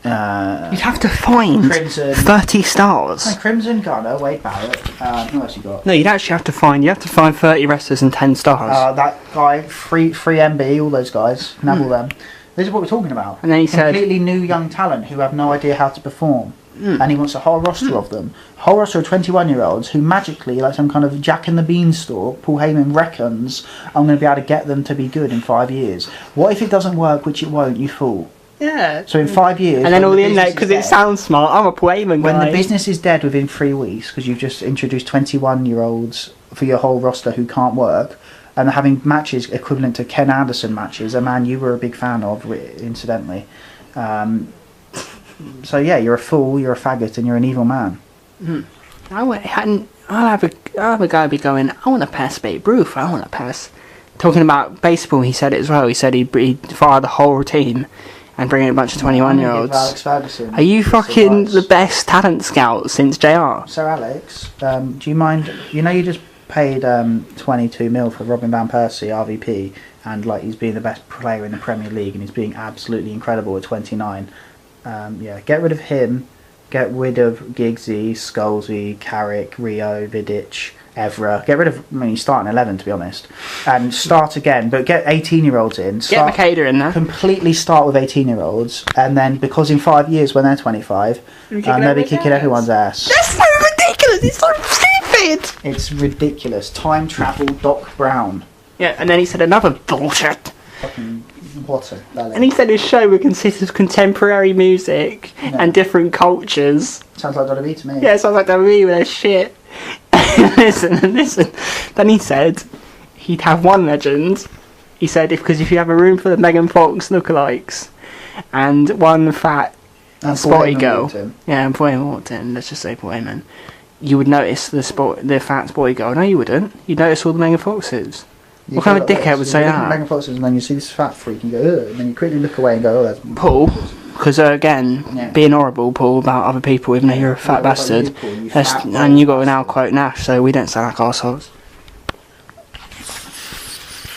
you'd have to find Crimson, 30 stars. No, Crimson, Gunner, Wade Barrett. Who else you got? No, you'd actually have to find 30 wrestlers and 10 stars. That guy, free MB, all those guys, nabble them. This is what we're talking about. And then he said, completely new young talent who have no idea how to perform. And he wants a whole roster of them. A whole roster of 21-year-olds who magically, like some kind of Jack and the Beanstalk, Paul Heyman reckons, I'm going to be able to get them to be good in 5 years. What if it doesn't work, which it won't, you fool? Yeah. So in 5 years... And then all the internet, because it sounds smart, I'm a Paul Heyman guy. When the business is dead within 3 weeks, because you've just introduced 21-year-olds for your whole roster who can't work, and they're having matches equivalent to Ken Anderson matches, a man you were a big fan of, incidentally. So yeah, you're a fool, you're a faggot, and you're an evil man. I'll have a guy be going, I want to pass Babe Ruth, I want to pass... Talking about baseball, he said it as well. He said he'd fire the whole team and bring in a bunch of 21-year-olds. Are you fucking the best talent scout since JR? So Alex, do you mind... you just paid 22 mil for Robin Van Persie, RVP, and he's being the best player in the Premier League and he's being absolutely incredible at 29. Get rid of him, get rid of Giggsy, Scalzi, Carrick, Rio, Vidic, Evra. Get rid of... he's starting 11 to be honest. And start again, but get 18-year-olds in. Get Makeda in there. Completely start with 18-year-olds, and then, because in 5 years when they're 25, they'll be kicking everyone's ass. That's so ridiculous! It's so stupid! It's ridiculous. Time travel, Doc Brown. Yeah, and then he said another bullshit. Fucking what a belly. And he said his show would consist of contemporary music and different cultures. Sounds like WWE to me. Yeah, it sounds like WWE with their shit. listen. Then he said he'd have one legend. He said if you have a room full of Megan Fox lookalikes and one fat And spotty Paul Heyman girl. walked in. Yeah, and Paul Heyman walked in. Let's just say Paul Heyman. You would notice the fat spotty girl. No, you wouldn't. You'd notice all the Megan Foxes. You What kind go of like dickhead this. would You say look at that? Megan Fox and then you see this fat freak and you go, ugh, and then you quickly look away and go, oh, that's Paul, because again, being horrible, Paul, about other people, even though you're a fat bastard, and you got to now quote Nash, so we don't sound like arseholes.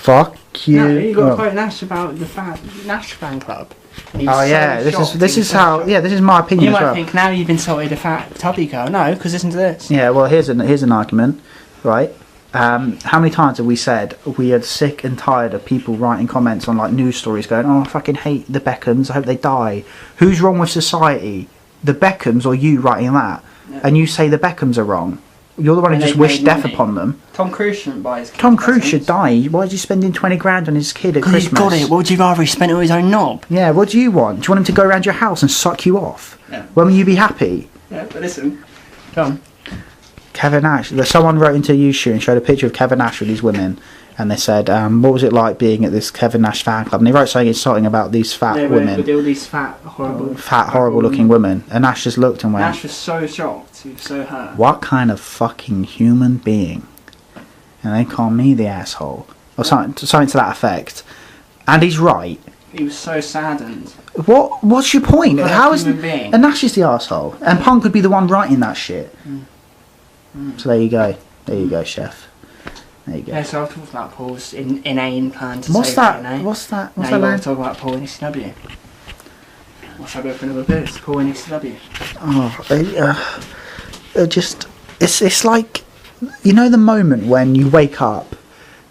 Fuck you. No, you got to quote Nash about the fat Nash fan club. Oh yeah, this is how this is my opinion You as might well. think now you've insulted a fat tubby girl. No, because listen to this. Yeah, well here's an argument, right? How many times have we said we are sick and tired of people writing comments on like news stories going, oh I fucking hate the Beckhams, I hope they die. Who's wrong with society? The Beckhams or you writing that? Yeah. And you say the Beckhams are wrong. You're the one who just wished death upon them. Tom Cruise shouldn't buy his kid. Tom Cruise should die. Why is he spending 20 grand on his kid at Christmas? He's got it. What would you rather he spent it on his own knob? Yeah, what do you want? Do you want him to go around your house and suck you off? Yeah. When will you be happy? Yeah, but listen. Go on. Kevin Nash. Someone wrote into YouTube and showed a picture of Kevin Nash with these women, and they said, "What was it like being at this Kevin Nash fan club?" And they wrote something insulting about these fat women, with all these horrible looking women. And Nash just looked and went, Nash was so shocked. He was so hurt. "What kind of fucking human being?" And they call me the asshole, or something to that effect. And he's right. He was so saddened. What's your point? How is being? And Nash is the arsehole. And Punk would be the one writing that shit. So there you go. There you go, chef. There you go. Yeah, so I've talked about Paul's inane plan to What's save that? DNA. What's that? Now you want to talk about Paul and ECW. Or shall I go for another bit? It's Paul and ECW. It's like, you know the moment when you wake up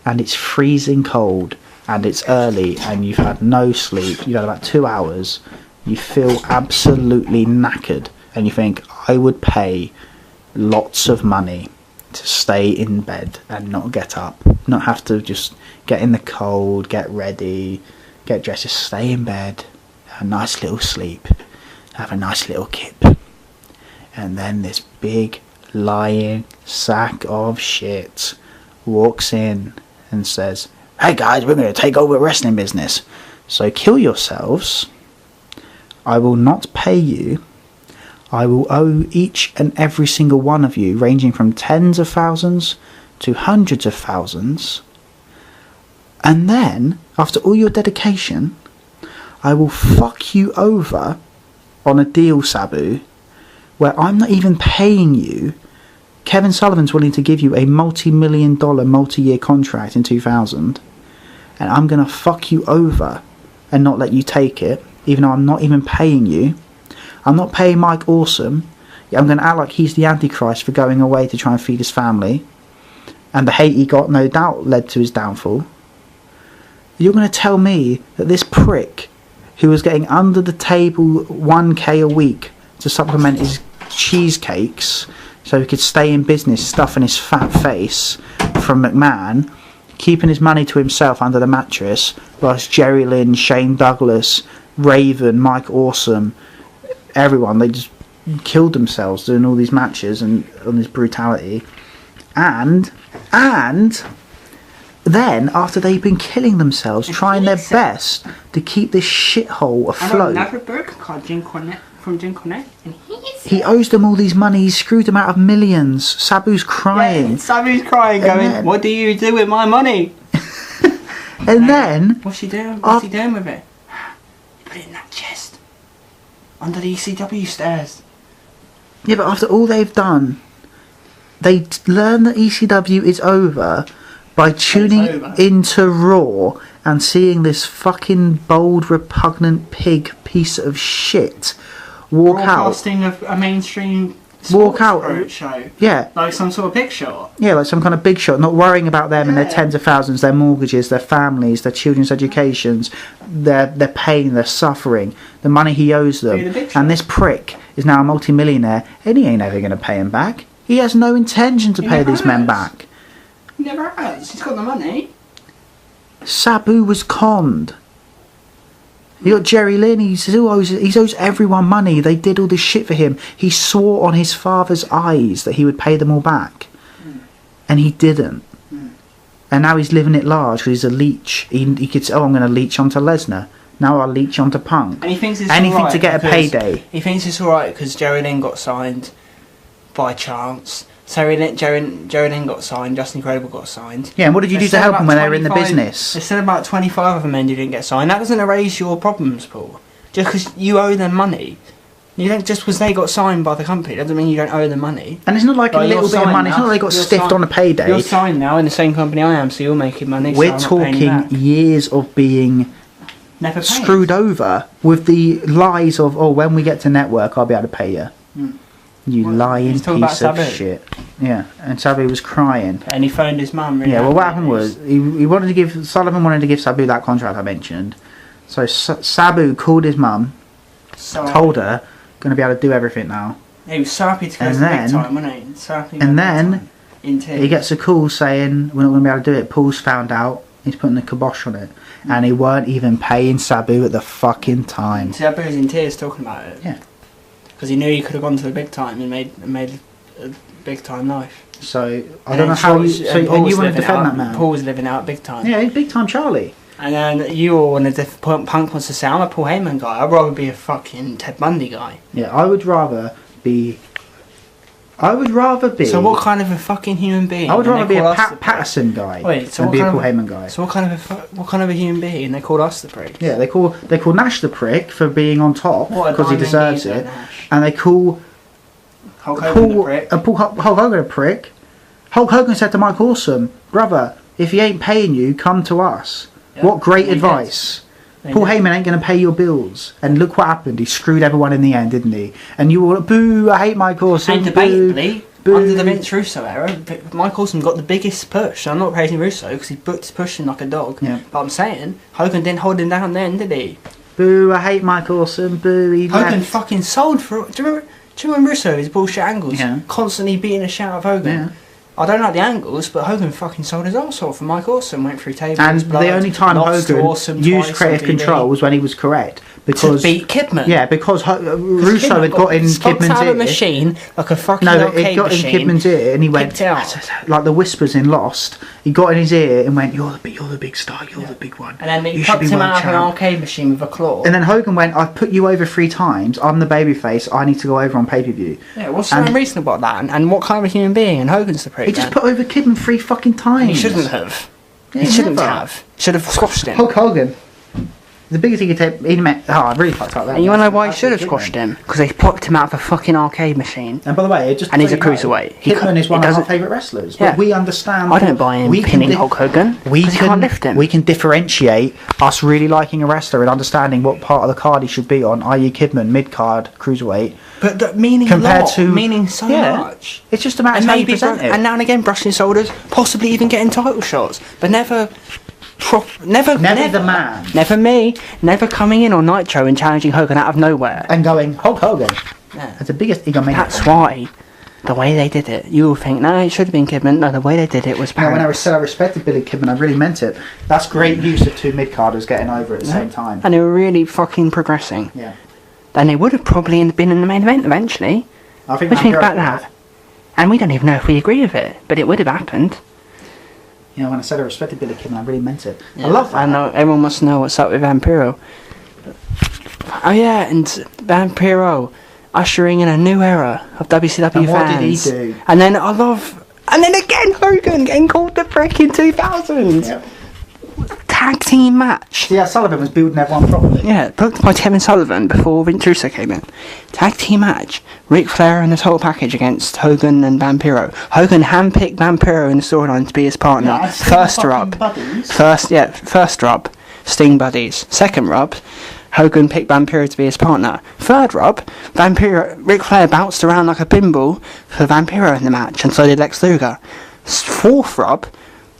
and it's freezing cold and it's early and you've had no sleep, you've had about 2 hours, you feel absolutely knackered and you think, I would pay lots of money to stay in bed and not get up, not have to just get in the cold, get ready, get dressed, just stay in bed, have a nice little sleep, have a nice little kip, and then this big lying sack of shit walks in and says, hey guys, we're going to take over the wrestling business, so kill yourselves, I will not pay you, I will owe each and every single one of you, ranging from tens of thousands to hundreds of thousands. And then, after all your dedication, I will fuck you over on a deal, Sabu, where I'm not even paying you. Kevin Sullivan's willing to give you a multi-million-dollar, multi-year contract in 2000, and I'm going to fuck you over and not let you take it, even though I'm not even paying you. I'm not paying Mike Awesome. I'm going to act like he's the Antichrist for going away to try and feed his family. And the hate he got no doubt led to his downfall. You're going to tell me that this prick who was getting under the table 1k a week to supplement his cheesecakes so he could stay in business stuffing his fat face from McMahon, keeping his money to himself under the mattress, whilst Jerry Lynn, Shane Douglas, Raven, Mike Awesome, everyone, they just killed themselves doing all these matches and on this brutality, and then after they've been killing themselves trying their best to keep this shithole afloat, another burger called Jim Cornette from Jim Cornette, and he owes them all these money. He screwed them out of millions. Sabu's crying. Yeah, Sabu's crying, going, then, what do you do with my money? And then what's he doing? What's he doing with it? Put it in that chest under the ECW stairs. Yeah, but after all they've done, they learn that ECW is over by tuning into Raw and seeing this fucking bold, repugnant pig piece of shit walk out. Broadcasting a mainstream sports show. Yeah. Like some sort of big shot. Yeah, like some kind of big shot, not worrying about them and their tens of thousands, their mortgages, their families, their children's educations, their pain, their suffering, the money he owes them. And this prick is now a multi-millionaire and he ain't ever going to pay him back. He has no intention to pay these men back. He never has. He's got the money. Sabu was conned. You got Jerry Lynn, he owes everyone money. They did all this shit for him. He swore on his father's eyes that he would pay them all back. And he didn't. And now he's living it large because he's a leech. He could say, oh, I'm going to leech onto Lesnar. Now I'll leech onto Punk. And he thinks it's Anything alright to get a because- payday. He thinks it's alright because Jerry Lynn got signed by chance. Jerry Lynn got signed, Justin Credible got signed. Yeah, and what did you do to help them when they were in the business? There's still about 25 other men who didn't get signed. That doesn't erase your problems, Paul. Just because you owe them money. You don't, just because they got signed by the company doesn't mean you don't owe them money. And it's not like a little bit of money. It's not like they got stiffed on a payday. You're signed now in the same company I am, so you're making money. We're talking years of being never screwed over with the lies of, oh, when we get to network, I'll be able to pay you. You lying piece of shit. Yeah, and Sabu was crying. And he phoned his mum. Really well, what happened was Sullivan wanted to give Sabu that contract I mentioned. So Sabu called his mum, told her, going to be able to do everything now. He was so happy to go to the big time, wasn't he? So happy and then he gets a call saying we're not going to be able to do it. Paul's found out. He's putting the kibosh on it, and he weren't even paying Sabu at the fucking time. Sabu was in tears talking about it. Yeah. Because he knew he could have gone to the big time and made a big time life. So I don't know how you. So and you want to defend that man? Paul was living out big time. Yeah, he's big time Charlie. And then you all want to Punk wants to say I'm a Paul Heyman guy. I'd rather be a fucking Ted Bundy guy. Yeah, I would rather be. So what kind of a fucking human being? I would rather be a Patterson guy than be a Paul Heyman guy. So what kind of a human being? They called us the prick. Yeah, they call Nash the prick for being on top because he deserves it, and they call Hulk Hogan the prick. Hulk Hogan a prick. Hulk Hogan said to Mike Awesome, brother, if he ain't paying you, come to us. Yep. What great advice. Paul Heyman ain't going to pay your bills. And look what happened. He screwed everyone in the end, didn't he? And you were like, boo, I hate Mike Awesome. And debatably, under the Vince Russo era, Mike Awesome got the biggest push. I'm not praising Russo because he booked his pushing like a dog. Yeah. But I'm saying, Hogan didn't hold him down then, did he? Boo, I hate Mike Awesome. Boo, Hogan fucking sold for... Do you remember Russo, his bullshit angles? Yeah. Constantly beating the shit out of Hogan. Yeah. I don't like the angles, but Hogan fucking sold his arse off, and Mike Awesome went through tables. And the only time Hogan used creative control was when he was correct. Because to beat Kidman. Yeah, because Russo had got in Kidman's out ear. of a machine like a fucking it got in Kidman's ear, and he went like the whispers in Lost. He got in his ear and went, "You're the big star. You're the big one." And then he popped him out of an arcade machine with a claw. And then Hogan went, "I've put you over 3 times. I'm the babyface. I need to go over on pay-per-view." Yeah, what's so unreasonable about that? And what kind of a human being? And Hogan's the prick. He just put over Kidman 3 fucking times. He shouldn't have. He shouldn't have. Should have squashed him. Hulk Hogan. The biggest he could take. I really fucked up that. And you want to know why he should have squashed him? Because they popped him out of a fucking arcade machine. And by the way, and he's a cruiserweight. Kidman is one of our favourite wrestlers. Yeah. But we understand. I don't buy him pinning Hulk Hogan. He can't lift him. We can differentiate us really liking a wrestler and understanding what part of the card he should be on, i.e. Kidman, mid-card, cruiserweight. But the meaning compared to meaning so much. It's just a matter of how you present it. And now and again brushing shoulders, possibly even getting title shots. But never the man. Never me. Never coming in on Nitro and challenging Hogan out of nowhere. And going, Hulk Hogan. Yeah. That's the biggest egomaniac. That's why. The way they did it. You will think, no, it should have been Kidman. No, the way they did it was when I said I respected Billy Kidman, I really meant it. That's great use of 2 mid-carders getting over at the same time. And they were really fucking progressing. Yeah. And they would have probably been in the main event eventually. I think about that. And we don't even know if we agree with it, but it would have happened. You know, when I said I respected Billy Kidman, I really meant it. Yeah. I love that. I know, everyone wants to know what's up with Vampiro. Oh yeah, and Vampiro ushering in a new era of WCW and fans. What did he do? And then and then again Hogan getting called the prick in 2000. Yep. Tag team match. Yeah, Sullivan was building everyone properly. Yeah, booked by Kevin Sullivan before Vince Russo came in. Tag team match. Ric Flair and the total package against Hogan and Vampiro. Hogan handpicked Vampiro in the storyline to be his partner. Yeah, first rub, Sting buddies. Second rub, Hogan picked Vampiro to be his partner. Third rub, Ric Flair bounced around like a pinball for Vampiro in the match, and so did Lex Luger. Fourth rub,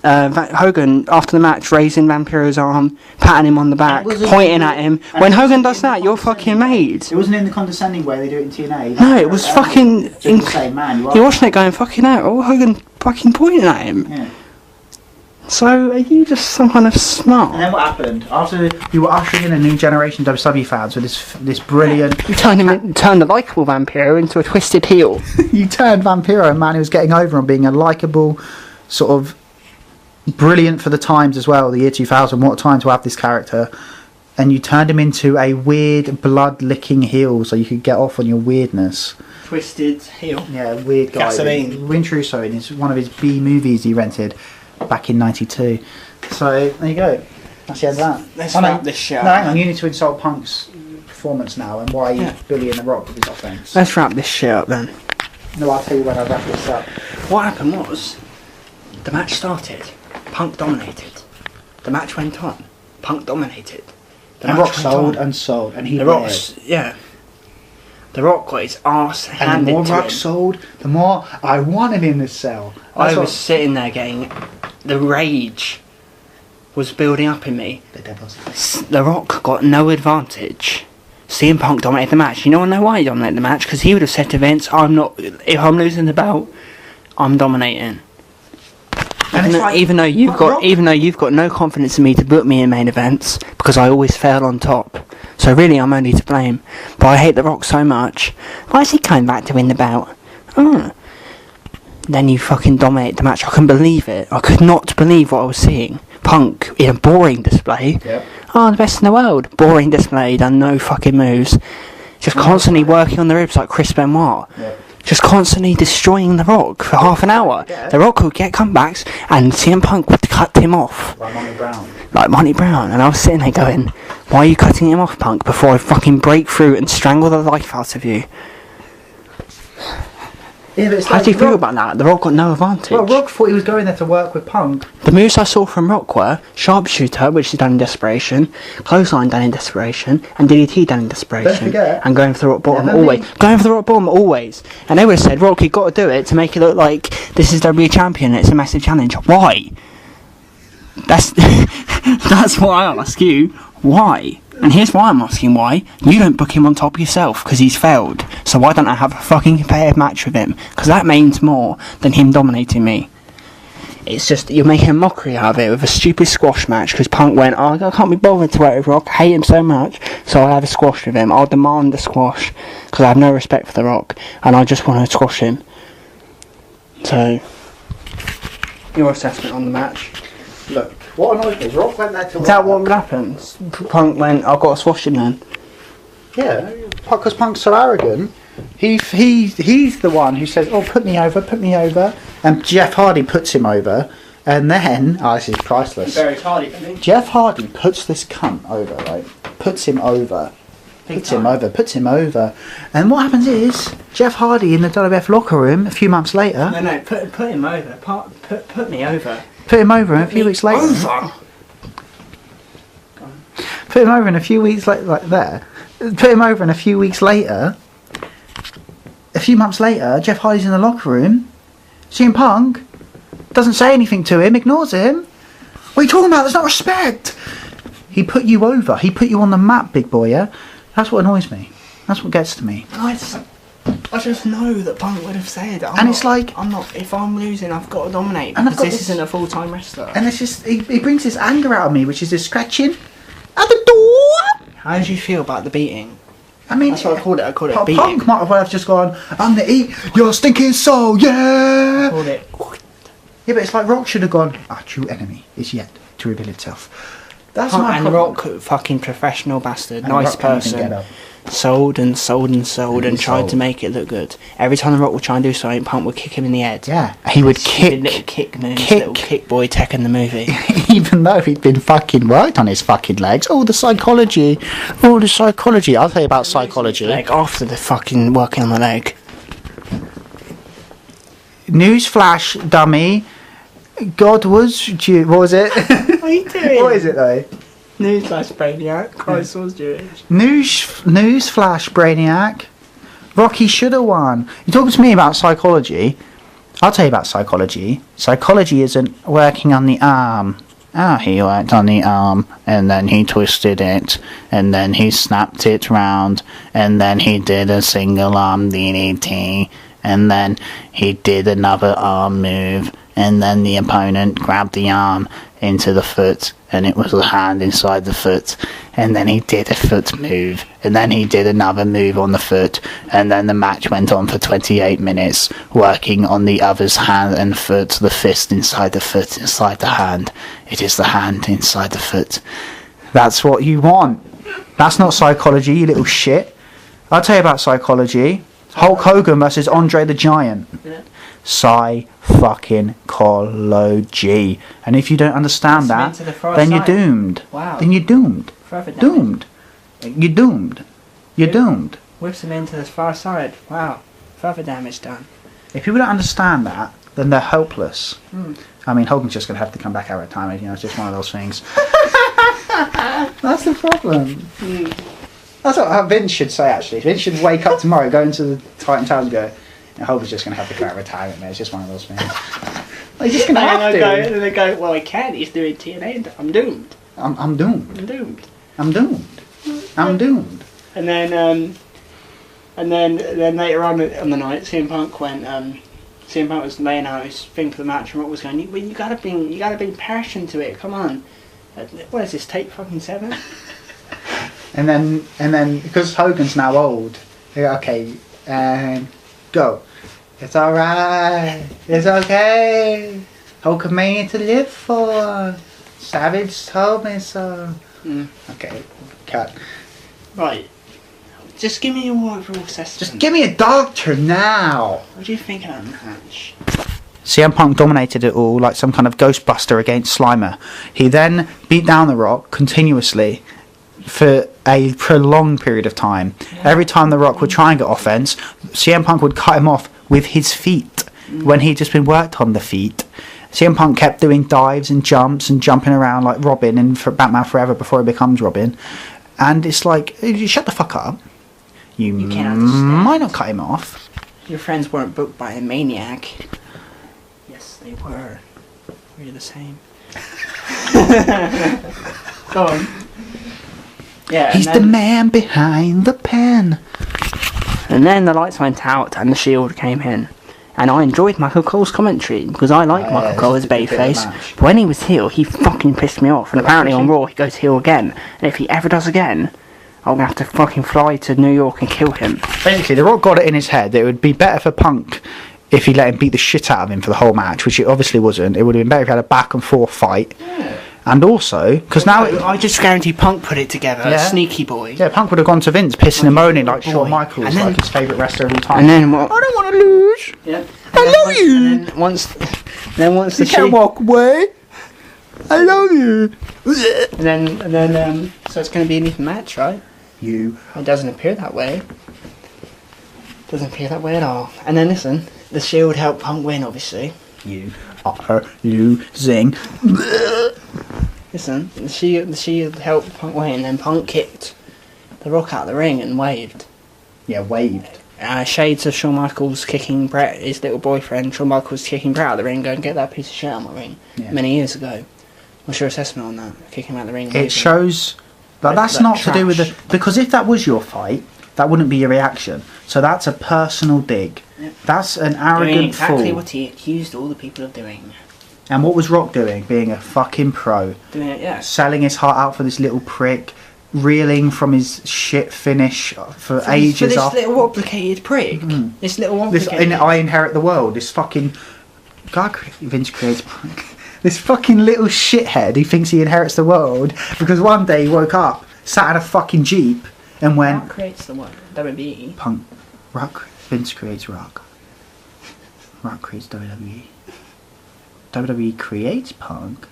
Hogan, after the match, raising Vampiro's arm, patting him on the back, pointing at him. When Hogan does that, you're fucking made. It wasn't in the condescending way they do it in TNA. No, it was fucking... man, you're watching it going, fucking out. Oh, Hogan fucking pointing at him. Yeah. So, are you just some kind of smart? And then what happened? After you were ushering in a new generation of WCW fans with this brilliant... You turned the likeable Vampiro into a twisted heel. You turned Vampiro, a man who was getting over on being a likeable, sort of... brilliant for the times as well, the year 2000. What a time to have this character. and you turned him into a weird blood-licking heel so you could get off on your weirdness. Twisted heel. Yeah, weird guy. Gasoline. Win Trusso in one of his B movies he rented back in '92. So there you go. That's the end of that. Let's wrap this shit up. No, hang on. You need to insult Punk's performance now and why he's bullying The Rock with his offense. Let's wrap this shit up then. No, I'll tell you when I wrap this up. What happened was, the match started. Punk dominated. The match went on. Punk dominated. The And match Rock went sold on. and sold, and he The Rock's, yeah. The Rock got his arse And handed the more to Rock him. sold, the more I wanted him to sell. I That's was sitting there getting, the rage was building up in me. the devil's. The Rock got no advantage. CM Punk dominated the match. You know why he dominated the match? Because he would have said to Vince, if I'm losing the belt, I'm dominating. And it's like, Even though you've got no confidence in me to book me in main events because I always fail on top. So really, I'm only to blame. But I hate The Rock so much. Why is he coming back to win the belt? Then you fucking dominate the match. I couldn't believe it. I could not believe what I was seeing. Punk in a boring display. Yep. Oh, the best in the world. Boring display, done no fucking moves. Just constantly working on the ribs like Chris Benoit. Yep. Just constantly destroying The Rock for half an hour. Yeah. The Rock would get comebacks and CM Punk would cut him off. Like Monty Brown. Like Monty Brown. And I was sitting there going, why are you cutting him off, Punk, before I fucking break through and strangle the life out of you? Yeah, but it's How like do you feel Rock- about that? The Rock got no advantage. Well, Rock thought he was going there to work with Punk. The moves I saw from Rock were sharpshooter, which is done in desperation, clothesline done in desperation, and DDT done in desperation. Don't forget. And going for the rock bottom Never always. mean- Going for the rock bottom always. And they would have said, Rock, you've got to do it to make it look like this is WWE champion and it's a massive challenge. Why? That's that's what I ask you. Why? And here's why I'm asking why. You don't book him on top yourself because he's failed. So why don't I have a fucking competitive match with him? Because that means more than him dominating me. It's just, you're making a mockery out of it with a stupid squash match because Punk went, oh, I can't be bothered to work with Rock. I hate him so much. So I'll have a squash with him. I'll demand a squash because I have no respect for The Rock. And I just want to squash him. So, your assessment on the match? Look, what annoyed me is Rock went there to Is that what would happen? Punk went, I've got to squash him then. Yeah, because Punk's so arrogant. He's the one who says, "Oh, put me over," and Jeff Hardy puts him over, and then this is priceless. Very Hardy, didn't he? Jeff Hardy puts this cunt over, right? Puts him over, puts him over, and what happens is Jeff Hardy in the WWF locker room a few months later. No, put him over. Put me over. Put him over, and a few weeks later. Over. Put him over, and a few weeks like there. Put him over, and a few weeks later. A few months later, Jeff Hardy's in the locker room. CM Punk doesn't say anything to him, ignores him. What are you talking about? There's no respect. He put you over. He put you on the map, big boy. Yeah, that's what annoys me. That's what gets to me. I just know that Punk would have said. It's like, I'm not. If I'm losing, I've got to dominate. And I've Because got this this- isn't a full-time wrestler. and it's just he brings this anger out of me, which is this scratching at the door. How did you feel about the beating? I mean, That's what I called it. I called it beating. Punk might have just gone, "I'm the eat your stinking soul, yeah." I called it. Yeah, but it's like Rock should have gone, "Our true enemy is yet to reveal itself." That's Punk my and problem. Rock, fucking professional bastard, And nice Rock can't even get person. up. Sold and sold and sold and he tried sold. to make it look good. Every time the Rock would try and do something, Punk would kick him in the head. Yeah, he would Stupid little kick, kick moves, kick. little kick boy tech in the movie. even though he'd been fucking worked on his fucking legs. All the psychology. I'll tell you about psychology. Like after the fucking working on the leg. Newsflash, dummy. God was Jew. What was it? What are you doing? What is it though? Newsflash, Brainiac. Christ was Jewish. Newsflash, Brainiac. Rocky should have won. You're talking to me about psychology. I'll tell you about psychology. Psychology isn't working on the arm. He worked on the arm, and then he twisted it, and then he snapped it round, and then he did a single arm DDT, and then he did another arm move, and then the opponent grabbed the arm into the foot, and it was a hand inside the foot, and then he did a foot move, and then he did another move on the foot, and then the match went on for 28 minutes, working on the other's hand and foot, the fist inside the foot, inside the hand. It is the hand inside the foot. That's what you want. That's not psychology, you little shit. I'll tell you about psychology. Hulk Hogan versus Andre the Giant. Yeah. Psy-fucking-cology. And if you don't understand that, then you're doomed. Wow. Then you're doomed. Further damage. Doomed. You're doomed. You're doomed. Whips him into the far side. Wow. Further damage done. If people don't understand that, then they're hopeless. Mm. I mean, Hogan's just going to have to come back out of retirement. You know, it's just one of those things. That's the problem. Mm. That's what Vince should say, actually. Vince should wake up tomorrow, go into the Titan Towers and go, Hogan's just going to have to come out of retirement, mate. It's just one of those things. He's just going to have to. And they go, well, he can't. He's doing TNA. I'm doomed. I'm doomed. I'm doomed. I'm doomed. I'm doomed. And then later on the night, CM Punk went. CM Punk was laying out his thing for the match, and Rock was going, "You gotta bring passion to it. Come on." What is this? Take fucking 7. And then because Hogan's now old, they go, okay, go. It's alright. It's okay. Hulkamania to live for. Savage told me so. Mm. Okay, cut. Right. Just give me your overall assessment. Just give me a doctor now. What do you think of that match? CM Punk dominated it all like some kind of Ghostbuster against Slimer. He then beat down The Rock continuously for a prolonged period of time. Yeah. Every time The Rock would try and get offense, CM Punk would cut him off with his feet when he'd just been worked on the feet. CM Punk kept doing dives and jumps and jumping around like Robin in Batman Forever before he becomes Robin. And it's like, you shut the fuck up. You might not cut him off. Your friends weren't booked by a maniac. Yes, they were. We're the same. Go on. Yeah. He's the man behind the pen. And then the lights went out and the Shield came in. And I enjoyed Michael Cole's commentary because I like Michael Cole as a babyface. But when he was heel, he fucking pissed me off. And apparently on Raw, he goes heel again. And if he ever does again, I'm going to have to fucking fly to New York and kill him. Basically, The Rock got it in his head that it would be better for Punk if he let him beat the shit out of him for the whole match, which it obviously wasn't. It would have been better if he had a back and forth fight. Yeah. And also, because now... I just guarantee Punk put it together. Yeah. Sneaky boy. Yeah, Punk would have gone to Vince, pissing and moaning like Shawn Michaels, and then, like his favourite wrestler of all time. And then what? I don't want to lose. Yeah. I love you. And then once the you can't walk away. I love you. And then, so it's going to be an even match, right? You. It doesn't appear that way. Doesn't appear that way at all. And then listen, the Shield helped Punk win, obviously. You are losing. Listen, the Shield helped Punk win, and then Punk kicked The Rock out of the ring and waved. Yeah, waved. Shades of Shawn Michaels kicking Brett, his little boyfriend. Shawn Michaels kicking Brett out of the ring, going, get that piece of shit out of my ring. Yeah. Many years ago. What's your assessment on that? Kicking him out of the ring? It shows... But that's not trash. To do with the... Because if that was your fight, that wouldn't be your reaction. So that's a personal dig. Yep. That's an arrogant doing exactly fool. What he accused all the people of doing. And what was Rock doing? Being a fucking pro. Doing it, yeah. Selling his heart out for this little prick. Reeling from his shit finish for ages. For this little obligated prick. Mm. This little obligated... I inherit the world. This fucking... God, Vince creates Punk. This fucking little shithead who thinks he inherits the world because one day he woke up, sat in a fucking Jeep and went... Rock creates the world. WWE. Punk. Rock. Vince creates Rock. Rock creates WWE. WWE creates Punk.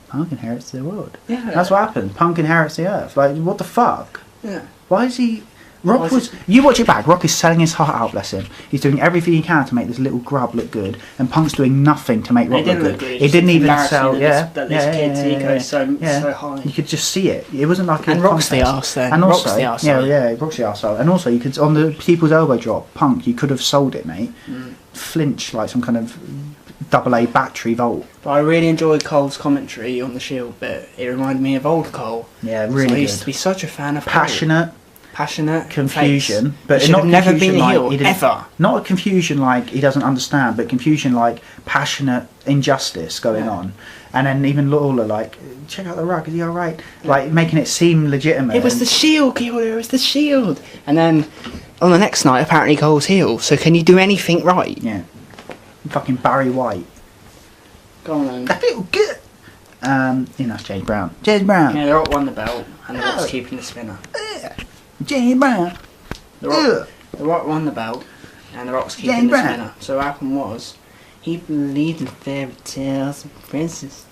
Punk inherits the world. Yeah. That's what happened. Punk inherits the earth. Like, what the fuck? Yeah. Why is he... Rock was... You watch it back. Rock is selling his heart out, bless him. He's doing everything he can to make this little grub look good, and Punk's doing nothing to make Rock look good. He didn't even sell... This kid's ego is so high. You could just see it. It wasn't like... And Rock's the arse then. And also, Rock's the arsehole. Rock's the arsehole. And also, you could... On the people's elbow drop, Punk, you could have sold it, mate. Flinch like some kind of... AA battery volt. But I really enjoyed Cole's commentary on the Shield bit. It reminded me of old Cole. Yeah, really so I good. used to be such a fan of Passionate. Cole. Passionate. Confusion. Face. But not never been a heel, ever. Not a confusion like he doesn't understand, but confusion like passionate injustice going on. And then even Lawler like, check out the rug, is he alright? Yeah. Like making it seem legitimate. It was the Shield, Gilder, it was the Shield. And then on the next night apparently Cole's heel, so can you do anything right? Yeah. Fucking Barry White. Go on then. I feel good. That's James Brown. James Brown. Yeah, The Rock won the belt, and The Rock's keeping the spinner. James Brown. The Rock won the belt, and The Rock's keeping the spinner. So what happened was, he believed in fairy tales and princes.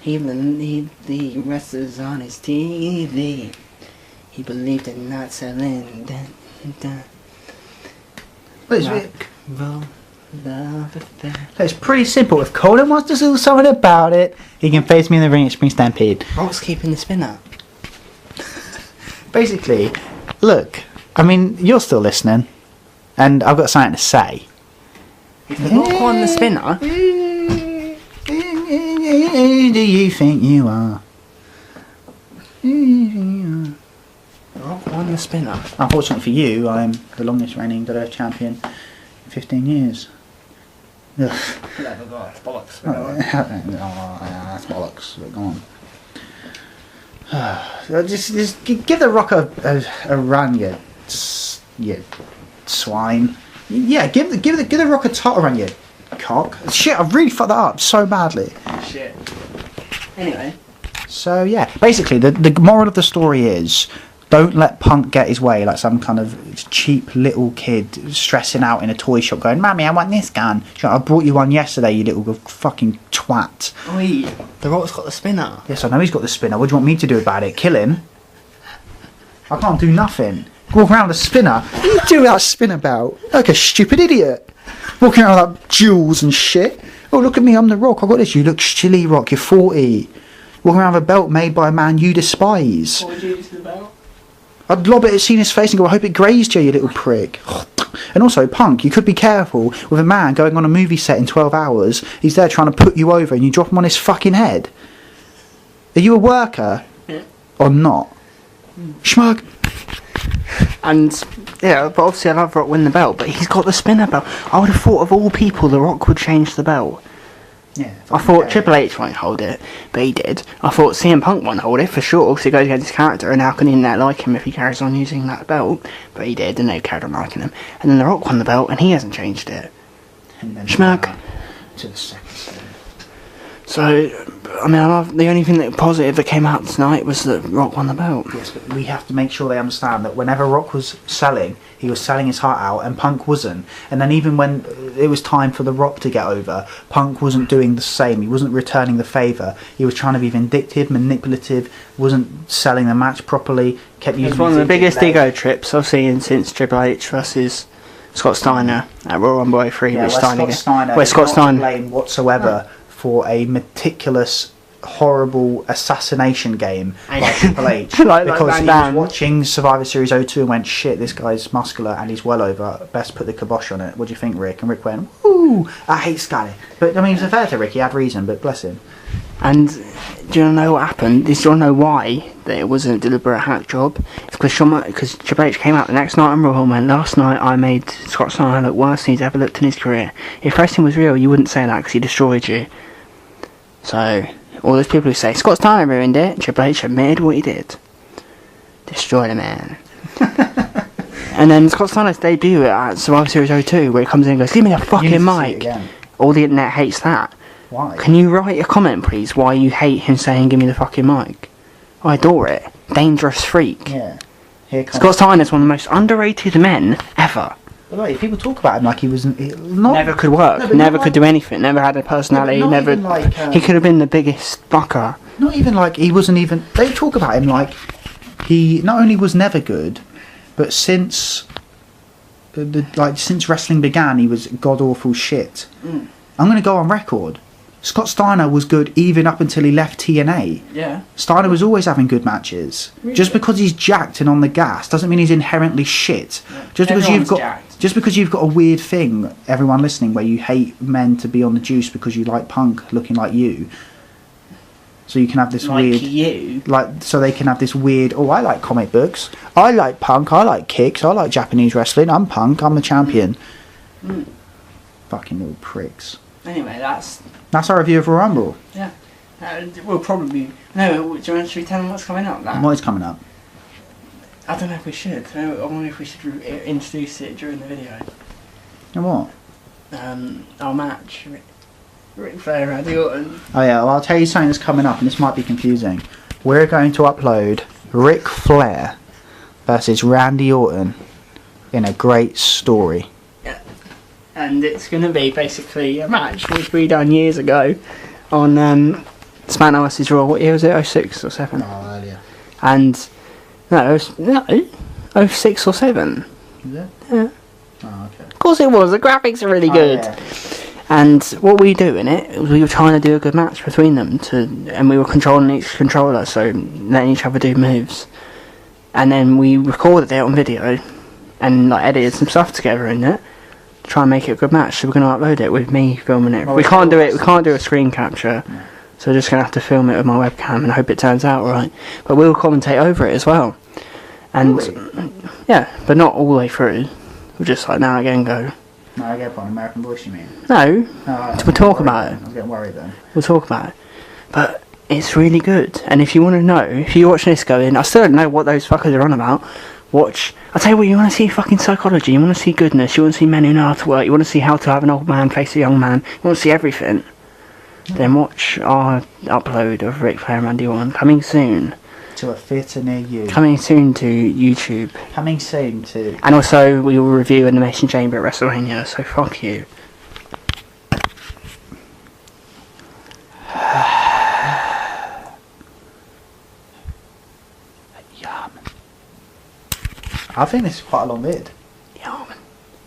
He believed the wrestlers on his TV. He believed in not selling. It's pretty simple. If Colin wants to do something about it, he can face me in the ring at Spring Stampede. Rock's keeping the spinner. Basically, look, I mean, you're still listening, and I've got something to say. If The Rock won the spinner... Who do you think you are? The Rock won the spinner. Unfortunately for you, I am the longest reigning WWE champion in 15 years. Ugh. Clever guy, it's bollocks. That's bollocks, but go on. Just give The Rock a run, you swine. Yeah, give the Rock a tot run, you cock. Shit, I've really fucked that up so badly. Shit. Anyway. So yeah, basically the moral of the story is, don't let Punk get his way like some kind of cheap little kid stressing out in a toy shop going, "Mummy, I want this gun." I brought you one yesterday, you little fucking twat. Oi, The Rock's got the spinner. Yes, I know he's got the spinner. What do you want me to do about it? Kill him? I can't do nothing. Walk around with a spinner. What are you doing with that spinner belt? Like a stupid idiot. Walking around with like jewels and shit. Oh, look at me, I'm The Rock. I got this. You look silly, Rock. You're 40. Walking around with a belt made by a man you despise. What would you do to the belt? I'd lob it at Cena's face and go, "I hope it grazed you, you little prick." And also, Punk, you could be careful with a man going on a movie set in 12 hours. He's there trying to put you over and you drop him on his fucking head. Are you a worker? Yeah. Or not? Schmug. And, yeah, but obviously I'd love Rock win the belt, but he's got the spinner belt. I would have thought of all people, The Rock would change the belt. Yeah. I thought Triple H won't hold it, but he did. I thought CM Punk won't hold it for sure, because it goes against his character, and how can he not like him if he carries on using that belt? But he did, and they carried on liking him. And then The Rock won the belt, and he hasn't changed it. And then Schmuck. To the second stage. So, I mean, the only thing that positive that came out tonight was that Rock won the belt. Yes, but we have to make sure they understand that whenever Rock was selling, he was selling his heart out, and Punk wasn't. And then even when it was time for The Rock to get over, Punk wasn't doing the same. He wasn't returning the favour. He was trying to be vindictive, manipulative, wasn't selling the match properly, kept using... It's one of the biggest ego trips I've seen since Triple H versus Scott Steiner at Royal Rumble 03. Yeah, Scott Steiner where Scott not Steiner... to blame whatsoever for a meticulous, horrible assassination game by Triple H. Like because he Van was watching Survivor Series 02 and went, "Shit, this guy's muscular and he's well over. Best put the kibosh on it. What do you think, Rick?" And Rick went, "Ooh, I hate Scotty." But I mean, it's fair to Rick. He had reason, but bless him. And do you know what happened? Do you know why that it wasn't a deliberate hack job? It's because Triple H came out the next night on Raw and went, "Last night I made Scott Steiner look worse than he's ever looked in his career." If wrestling was real, you wouldn't say that because he destroyed you. So, all those people who say, "Scott Steiner ruined it," Triple H admitted what he did. Destroyed a man. And then Scott Steiner's debut at Survivor Series 02, where he comes in and goes, "Give me a fucking mic." All the internet hates that. Why? Can you write a comment, please, why you hate him saying, "Give me the fucking mic"? I adore it. Dangerous freak. Yeah. Here comes... Scott Steiner's one of the most underrated men ever. By the way, people talk about him like he was not... Never could work, No, but never not could do anything, never had a personality, not never... even like, he could have been the biggest fucker. Not even like he wasn't even... They talk about him like he not only was never good, but since since wrestling began, he was god-awful shit. I'm going to go on record. Scott Steiner was good even up until he left TNA. Yeah. Steiner was always having good matches. Really? Just because he's jacked and on the gas doesn't mean he's inherently shit. Yeah. Just because you've got a weird thing, everyone listening, where you hate men to be on the juice because you like Punk looking like you. So you can have this like weird... you? So they can have this weird, "Oh, I like comic books. I like Punk. I like kicks. I like Japanese wrestling. I'm Punk. I'm the champion." Fucking little pricks. Anyway, that's our review of Royal Rumble. Yeah. We'll probably... No, should we tell them what's coming up? What is coming up? I don't know if we should. I wonder if we should introduce it during the video. And what? Our match. Ric Flair, Randy Orton. Oh yeah, well I'll tell you something that's coming up, and this might be confusing. We're going to upload Ric Flair versus Randy Orton in a great story. Yeah. And it's going to be basically a match which we done years ago on SmackDown vs Raw. What year was it? 06 or 07? Oh, earlier. And no, 06 or 7. Is it? Yeah. Oh, okay. Of course it was. The graphics are really good. Yeah. And what we do in it, we were trying to do a good match between them, and we were controlling each controller, so letting each other do moves. And then we recorded it on video, and like edited some stuff together in it, to try and make it a good match. So we're going to upload it with me filming it. Oh, We can't do a screen capture, so we're just going to have to film it with my webcam and hope it turns out right. But we'll commentate over it as well. And Really? yeah, but not all the way through. We'll just like now and again go. No, I get on American Voice, you mean? No, we'll talk about it. I was getting worried then. We'll talk about it. But it's really good. And if you want to know, if you're watching this going, I still don't know what those fuckers are on about, watch. I'll tell you what, you want to see fucking psychology, you want to see goodness, you want to see men who know how to work, you want to see how to have an old man face a young man, you want to see everything. Then watch our upload of Ric Flair and Randy Orton, coming soon. To a theatre near you. Coming soon to YouTube. Coming soon to... And also, we will review Elimination Chamber at WrestleMania, so fuck you. Yum. I think this is quite a long vid. Yum.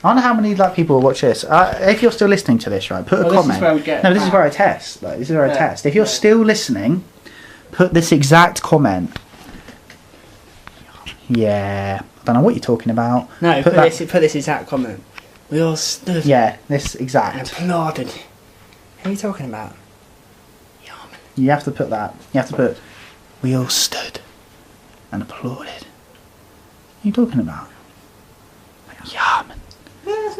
I don't know how many people will watch this. If you're still listening to this, right, put a comment. This is where we get No, this is where I test. Like, this is where I test. If you're still listening, put this exact comment. Yeah. I don't know what you're talking about. No, put this exact comment. We all stood. Yeah, this And exact. applauded. What are you talking about? Yum. You have to put that. You have to put, we all stood and applauded. What are you talking about? Yum.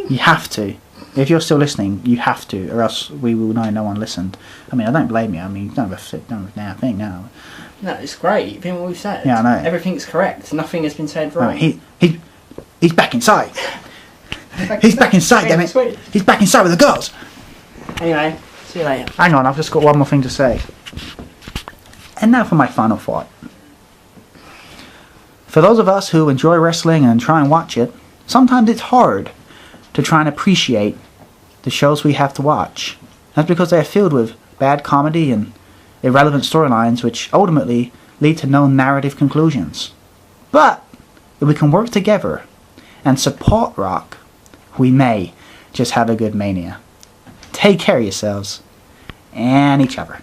You have to. If you're still listening, you have to, or else we will know no one listened. I mean, I don't blame you. I mean, you don't have a thing now. No, it's great. Think what we've said. Yeah, I know. Everything's correct. Nothing has been said wrong. No, he's back inside. He's back inside, damn it. Sweet. He's back inside with the girls. Anyway, see you later. Hang on, I've just got one more thing to say. And now for my final thought. For those of us who enjoy wrestling and try and watch it, sometimes it's hard to try and appreciate the shows we have to watch. That's because they are filled with bad comedy and irrelevant storylines which ultimately lead to no narrative conclusions. But if we can work together and support rock, we may just have a good mania. Take care of yourselves and each other.